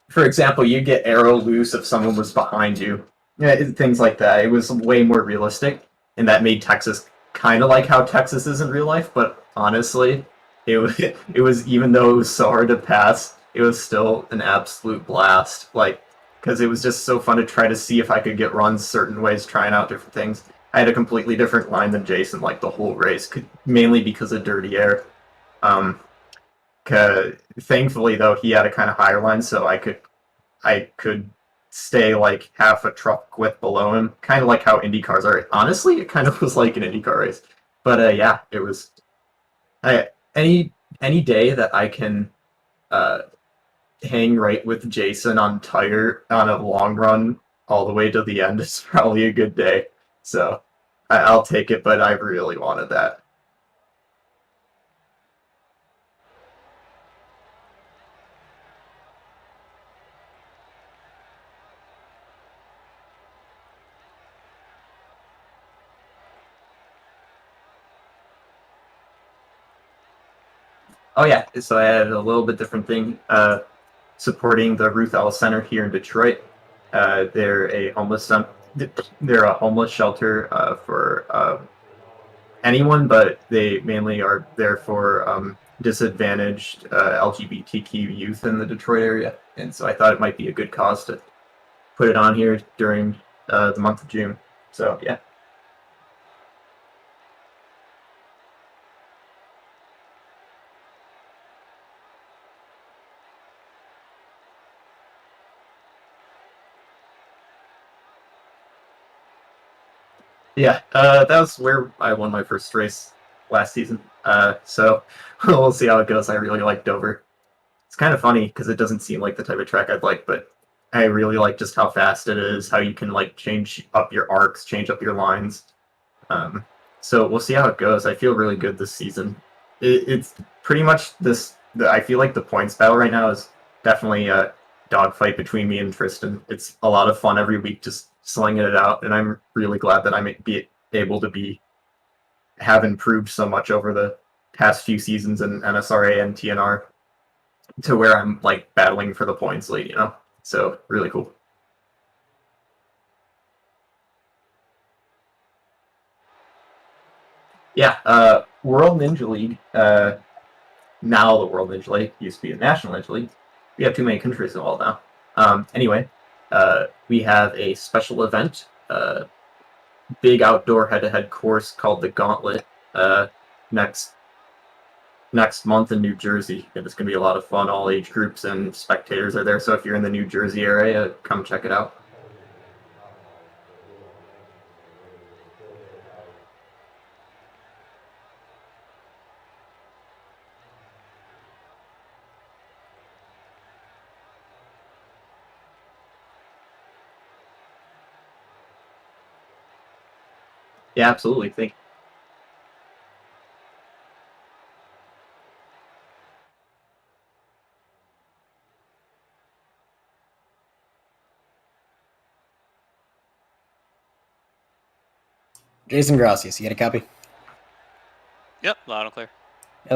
Speaker 5: for example, you get arrow loose if someone was behind you. Yeah, things like that. It was way more realistic, and that made Texas kind of like how Texas is in real life. But honestly, it was even though it was so hard to pass, it was still an absolute blast. Like because it was just so fun to try to see if I could get runs certain ways, trying out different things. I had a completely different line than Jason, like the whole race, mainly because of dirty air. Um, Thankfully, though, he had a kind of higher line, so I could stay like half a truck width below him, kind of like how Indy cars are. Honestly, it kind of was like an IndyCar race. But yeah, it was. I any day that I can uh, hang right with Jason on tire on a long run all the way to the end is probably a good day. So I'll take it, but I really wanted that. Oh yeah, so I had a little bit different thing. Supporting the Ruth Ellis Center here in Detroit. They're a homeless shelter for anyone, but they mainly are there for disadvantaged LGBTQ youth in the Detroit area. And so I thought it might be a good cause to put it on here during the month of June. So yeah. Yeah, that was where I won my first race last season. So we'll see how it goes. I really like Dover. It's kind of funny because it doesn't seem like the type of track I'd like, but I really like just how fast it is, how you can like change up your arcs, change up your lines. Um, so we'll see how it goes. I feel really good this season. It's pretty much this. I feel like the points battle right now is definitely a dogfight between me and Tristan. It's a lot of fun every week just slinging it out, and I'm really glad that I may be able to have improved so much over the past few seasons in NSRA and TNR to where I'm like battling for the points lead. So really cool. Yeah, World Ninja League. Now the World Ninja League used to be the National Ninja League. We have too many countries involved now. Anyway, we have a special event, big outdoor head-to-head course called the Gauntlet next month in New Jersey. It's going to be a lot of fun. All age groups and spectators are there. So if you're in the New Jersey area, come check it out. Yeah, absolutely. Thank
Speaker 2: Jason Gracias, you got a copy?
Speaker 6: Yep, loud and clear.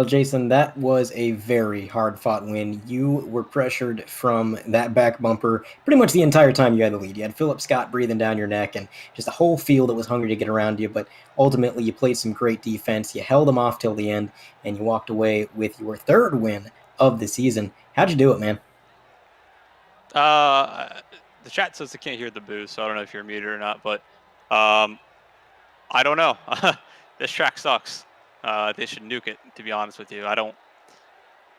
Speaker 2: Jason, that was a very hard-fought win. You were pressured from that back bumper pretty much the entire time you had the lead. You had Philip Scott breathing down your neck and just a whole field that was hungry to get around you, but ultimately you played some great defense. You held them off till the end, and you walked away with your third win of the season. How'd you do it, man?
Speaker 6: The chat says they can't hear the booze, so I don't know if you're muted or not, but I don't know. This track sucks. They should nuke it, to be honest with you.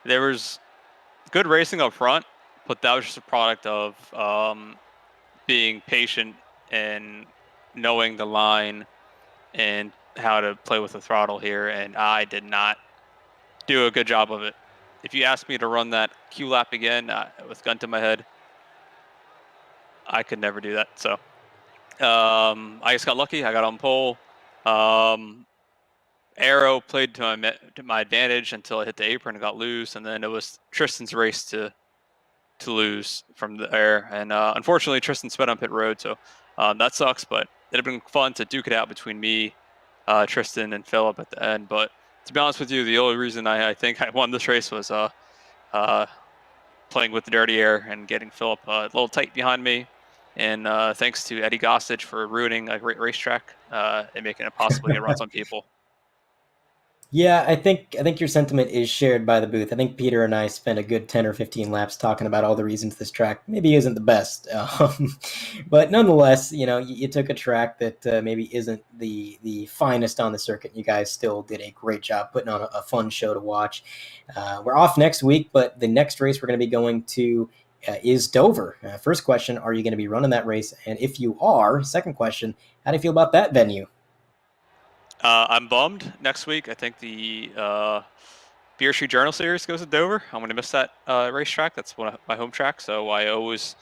Speaker 6: There was good racing up front, but that was just a product of being patient and knowing the line and how to play with the throttle here, and I did not do a good job of it. If you asked me to run that Q lap again with gun to my head, I could never do that. So I just got lucky. I got on pole. Arrow played to my advantage until I hit the apron and got loose, and then it was Tristan's race to lose from the air. And unfortunately, Tristan sped on pit road, so that sucks. But it'd have been fun to duke it out between me, Tristan, and Philip at the end. But to be honest with you, the only reason I think I won this race was playing with the dirty air and getting Philip a little tight behind me. And thanks to Eddie Gossage for ruining a great racetrack and making it possible to get runs on people.
Speaker 2: Yeah, I think your sentiment is shared by the booth. I think Peter and I spent a good 10 or 15 laps talking about all the reasons this track maybe isn't the best. But nonetheless, you took a track that maybe isn't the finest on the circuit. You guys still did a great job putting on a fun show to watch. We're off next week, but the next race we're going to be going to is Dover. First question, are you going to be running that race? And if you are, second question, how do you feel about that venue?
Speaker 6: I'm bummed. Next week, I think the Beer Street Journal Series goes to Dover. I'm going to miss that racetrack. That's one of my home track. So I always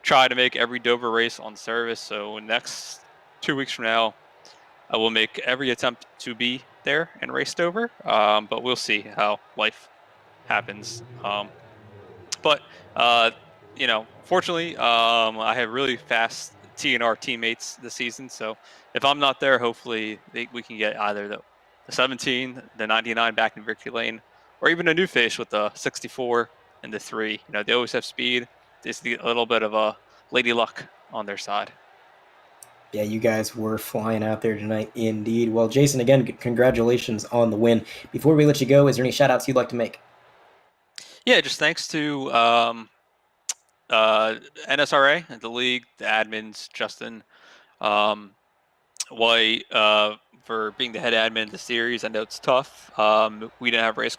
Speaker 6: try to make every Dover race on service. So next 2 weeks from now, I will make every attempt to be there and race Dover. But we'll see how life happens. But fortunately, I have really fast TNR teammates this season. So if I'm not there, hopefully we can get either the 17, the 99 back in victory lane, or even a new face with the 64 and the 3. They always have speed. Just a little bit of a lady luck on their side.
Speaker 2: Yeah, you guys were flying out there tonight indeed. Well, Jason, again, congratulations on the win. Before we let you go, is there any shout-outs you'd like to make?
Speaker 6: Yeah, just thanks to NSRA, the league, the admins, Justin, White, for being the head admin of the series. I know it's tough. We didn't have race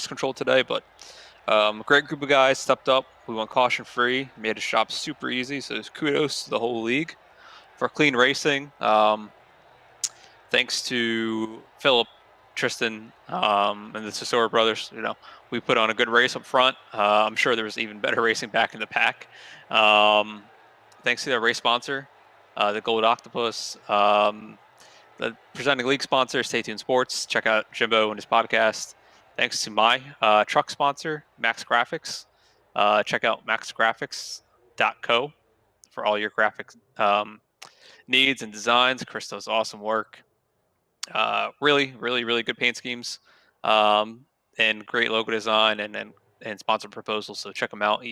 Speaker 6: control today, but a great group of guys stepped up. We went caution free, made the shop super easy. So kudos to the whole league for clean racing. Thanks to Philip, Tristan, and the Tesoro brothers. We put on a good race up front. I'm sure there was even better racing back in the pack. Thanks to their race sponsor, the Gold Octopus, the presenting league sponsor, Stay Tuned Sports. Check out Jimbo and his podcast. Thanks to my truck sponsor, MaxGrafix. Check out maxgrafix.co for all your graphic needs and designs. Chris does awesome work. Really, really, really good paint schemes, and great logo design and sponsor proposals. So check them out.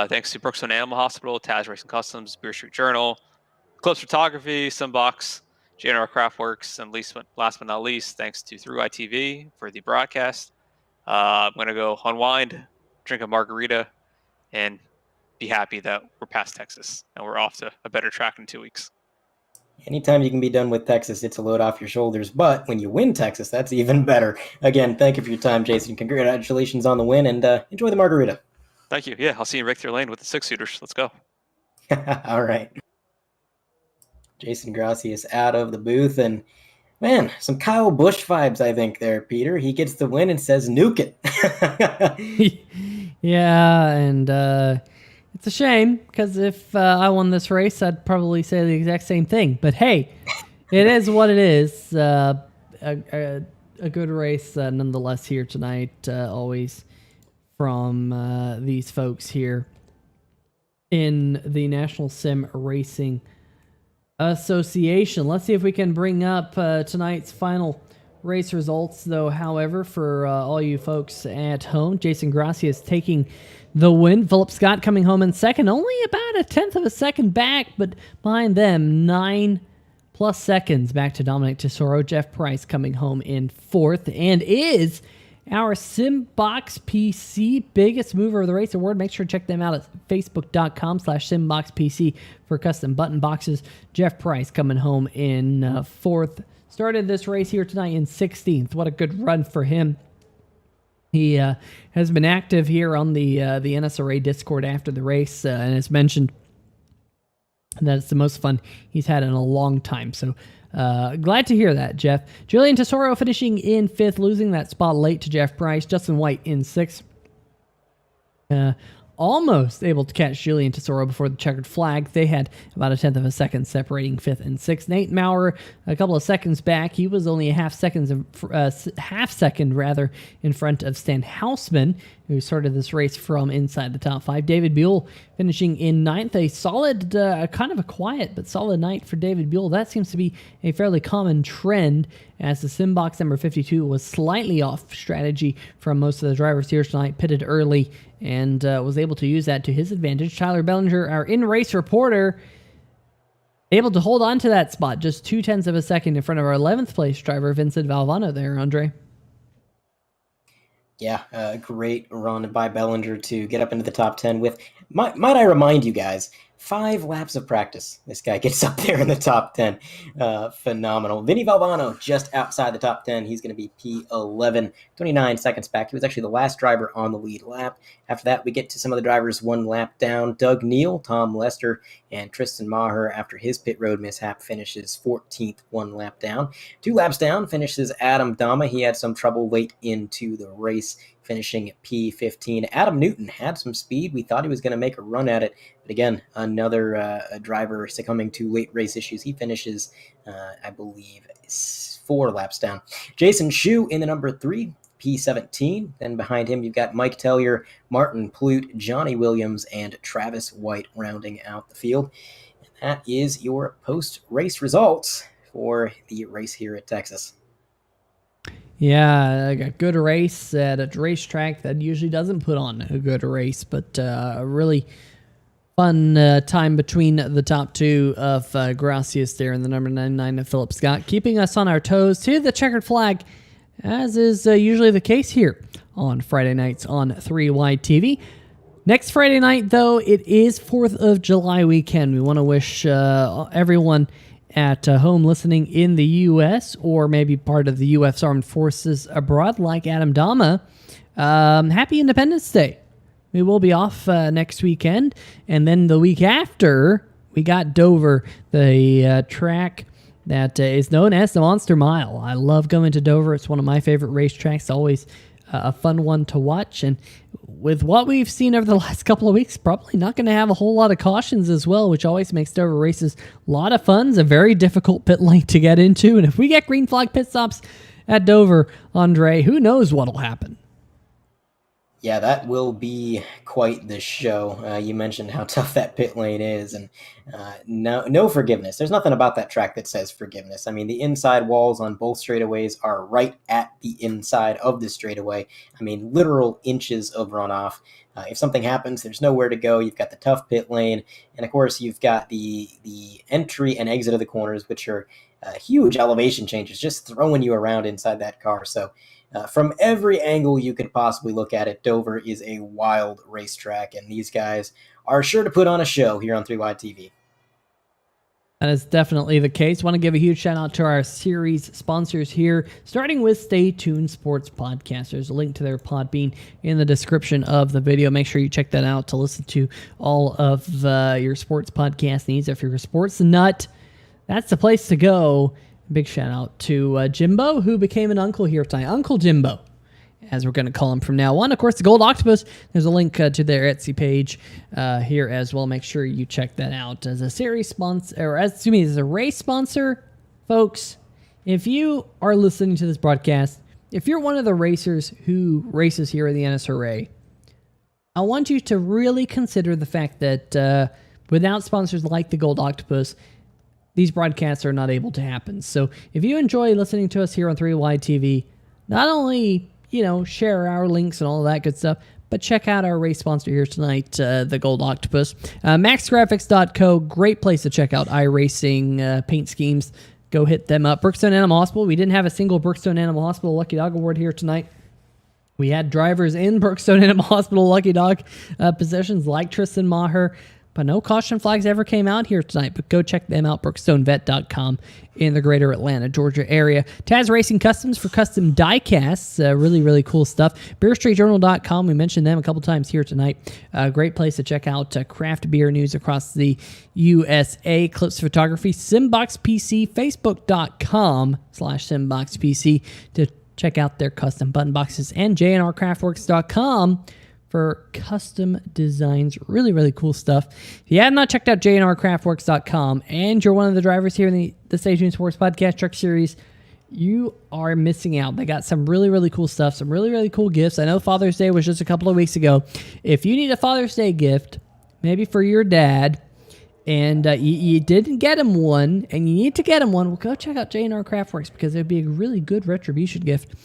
Speaker 6: Thanks to Brookstone Animal Hospital, Taz Racing Customs, Beer Street Journal, Eclipse Photography, Simbox, JNR Craftworks, and last but not least, thanks to Through ITV for the broadcast. I'm going to go unwind, drink a margarita, and be happy that we're past Texas and we're off to a better track in 2 weeks.
Speaker 2: Anytime you can be done with Texas, it's a load off your shoulders. But when you win Texas, that's even better. Again, thank you for your time, Jason. Congratulations on the win, and enjoy the margarita.
Speaker 6: Thank you. Yeah, I'll see you in Victory Lane with the 6-seaters. Let's go.
Speaker 2: All right. Jason Grassi is out of the booth, and man, some Kyle Busch vibes, I think, there, Peter. He gets the win and says, nuke it.
Speaker 1: Yeah, and it's a shame, because if I won this race, I'd probably say the exact same thing. But hey, it is what it is. A good race nonetheless here tonight, always from these folks here in the National Sim Racing Association. Let's see if we can bring up tonight's final race results, though. However, for all you folks at home, Jason Grassi is taking the win. Philip Scott coming home in second, only about a tenth of a second back, but behind them, 9+ seconds back to Dominic Tesoro. Jeff Price coming home in fourth, and is our Simbox PC Biggest Mover of the Race Award. Make sure to check them out at facebook.com/SimboxPC for custom button boxes. Jeff Price coming home in fourth. Started this race here tonight in 16th. What a good run for him. He has been active here on the NSRA Discord after the race, and has mentioned that it's the most fun he's had in a long time. So glad to hear that, Jeff. Julian Tesoro finishing in fifth, losing that spot late to Jeff Price. Justin White in sixth. Almost able to catch Julian Tesoro before the checkered flag. They had about a tenth of a second separating fifth and sixth. Nate Maurer, a couple of seconds back. He was only a half second in front of Stan Hausman, who started this race from inside the top five. David Buell finishing in ninth. A solid, kind of a quiet but solid night for David Buell. That seems to be a fairly common trend, as the Simbox number 52 was slightly off strategy from most of the drivers here tonight, pitted early, and was able to use that to his advantage. Tyler Bellinger, our in-race reporter, able to hold on to that spot, just 0.2 of a second in front of our 11th place driver, Vincent Valvano there, Andre.
Speaker 2: Yeah, great run by Bellinger to get up into the top 10 with, might I remind you guys, 5 laps of practice. This guy gets up there in the top 10. Phenomenal. Vinny Valvano just outside the top 10. He's going to be P11, 29 seconds back. He was actually the last driver on the lead lap. After that, we get to some of the drivers 1 lap down. Doug Neal, Tom Lester, and Tristan Meyer, after his pit road mishap, finishes 14th, 1 lap down. 2 laps down finishes Adam Dama. He had some trouble late into the race, finishing at P15. Adam Newton had some speed. We thought he was going to make a run at it, but again, another driver succumbing to late race issues. He finishes, I believe, 4 laps down. Jason Shu in the number 3, P17. Then behind him, you've got Mike Tellier, Martin Plute, Johnny Williams, and Travis White rounding out the field. And that is your post-race results for the race here at Texas.
Speaker 1: Yeah, a good race at a racetrack that usually doesn't put on a good race, but a really fun time between the top 2 of Gracias there and the number 99 of Philip Scott, keeping us on our toes to the checkered flag, as is usually the case here on Friday nights on 3Wide TV. Next Friday night, though, it is 4th of July weekend. We want to wish everyone at home listening in the U.S. or maybe part of the U.S. Armed Forces abroad, like Adam Dama, happy Independence Day. We will be off next weekend, and then the week after, we got Dover, the track that is known as the Monster Mile. I love going to Dover. It's one of my favorite racetracks, always a fun one to watch, and with what we've seen over the last couple of weeks, probably not going to have a whole lot of cautions as well, which always makes Dover races a lot of fun. It's a very difficult pit lane to get into, and if we get green flag pit stops at Dover, Andre, who knows what'll happen?
Speaker 2: Yeah, that will be quite the show. You mentioned how tough that pit lane is, and no forgiveness. There's nothing about that track that says forgiveness. I mean, the inside walls on both straightaways are right at the inside of the straightaway. I mean, literal inches of runoff. If something happens, there's nowhere to go. You've got the tough pit lane, and of course, you've got the entry and exit of the corners, which are huge elevation changes, just throwing you around inside that car. So from every angle you could possibly look at it, Dover is a wild racetrack, and these guys are sure to put on a show here on 3Wide TV.
Speaker 1: That is definitely the case. Want to give a huge shout out to our series sponsors here, starting with Stay Tuned Sports Podcast. There's a link to their Podbean in the description of the video. Make sure you check that out to listen to all of your sports podcast needs. If you're a sports nut, that's the place to go. Big shout out to Jimbo, who became an uncle here tonight. Uncle Jimbo, as we're going to call him from now on. Of course, the Gold Octopus, there's a link to their Etsy page here as well. Make sure you check that out. As a series sponsor, or as a race sponsor, folks, if you are listening to this broadcast, if you're one of the racers who races here at the NSRA, I want you to really consider the fact that without sponsors like the Gold Octopus, these broadcasts are not able to happen. So if you enjoy listening to us here on 3Y TV, not only, share our links and all of that good stuff, but check out our race sponsor here tonight, the Gold Octopus. MaxGrafix.co, great place to check out iRacing paint schemes. Go hit them up. Brookstone Animal Hospital. We didn't have a single Brookstone Animal Hospital Lucky Dog Award here tonight. We had drivers in Brookstone Animal Hospital Lucky Dog positions like Tristan Meyer, but no caution flags ever came out here tonight. But go check them out, brookstonevet.com in the greater Atlanta, Georgia area. Taz Racing Customs for custom die casts. Really, really cool stuff. BeerStreetJournal.com. We mentioned them a couple times here tonight. Great place to check out craft beer news across the USA. Eclipse Photography. Simbox PC. Facebook.com/SimboxPC to check out their custom button boxes. And JNRCraftworks.com for custom designs. Really, really cool stuff. If you have not checked out JNRCraftworks.com and you're one of the drivers here in the Stage Junior Sports Podcast Truck Series, you are missing out. They got some really, really cool stuff, some really, really cool gifts. I know Father's Day was just a couple of weeks ago. If you need a Father's Day gift, maybe for your dad, and you didn't get him one, and you need to get him one, well, go check out JNR Craftworks because it would be a really good retribution gift.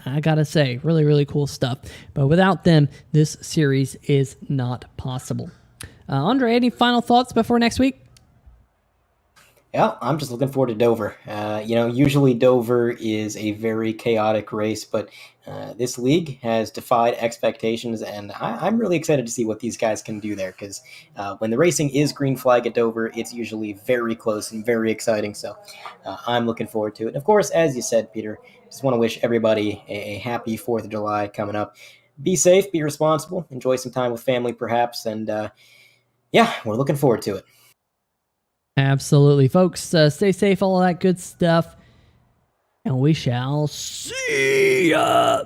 Speaker 1: I gotta say, really, really cool stuff. But without them, this series is not possible. Andre, any final thoughts before next week?
Speaker 2: Yeah, I'm just looking forward to Dover. Usually Dover is a very chaotic race, but this league has defied expectations, and I'm really excited to see what these guys can do there, because when the racing is green flag at Dover, it's usually very close and very exciting, so I'm looking forward to it. And of course, as you said, Peter, just want to wish everybody a happy 4th of July coming up. Be safe, be responsible, enjoy some time with family perhaps, and we're looking forward to it.
Speaker 1: Absolutely, folks. Stay safe, all of that good stuff. And we shall see ya.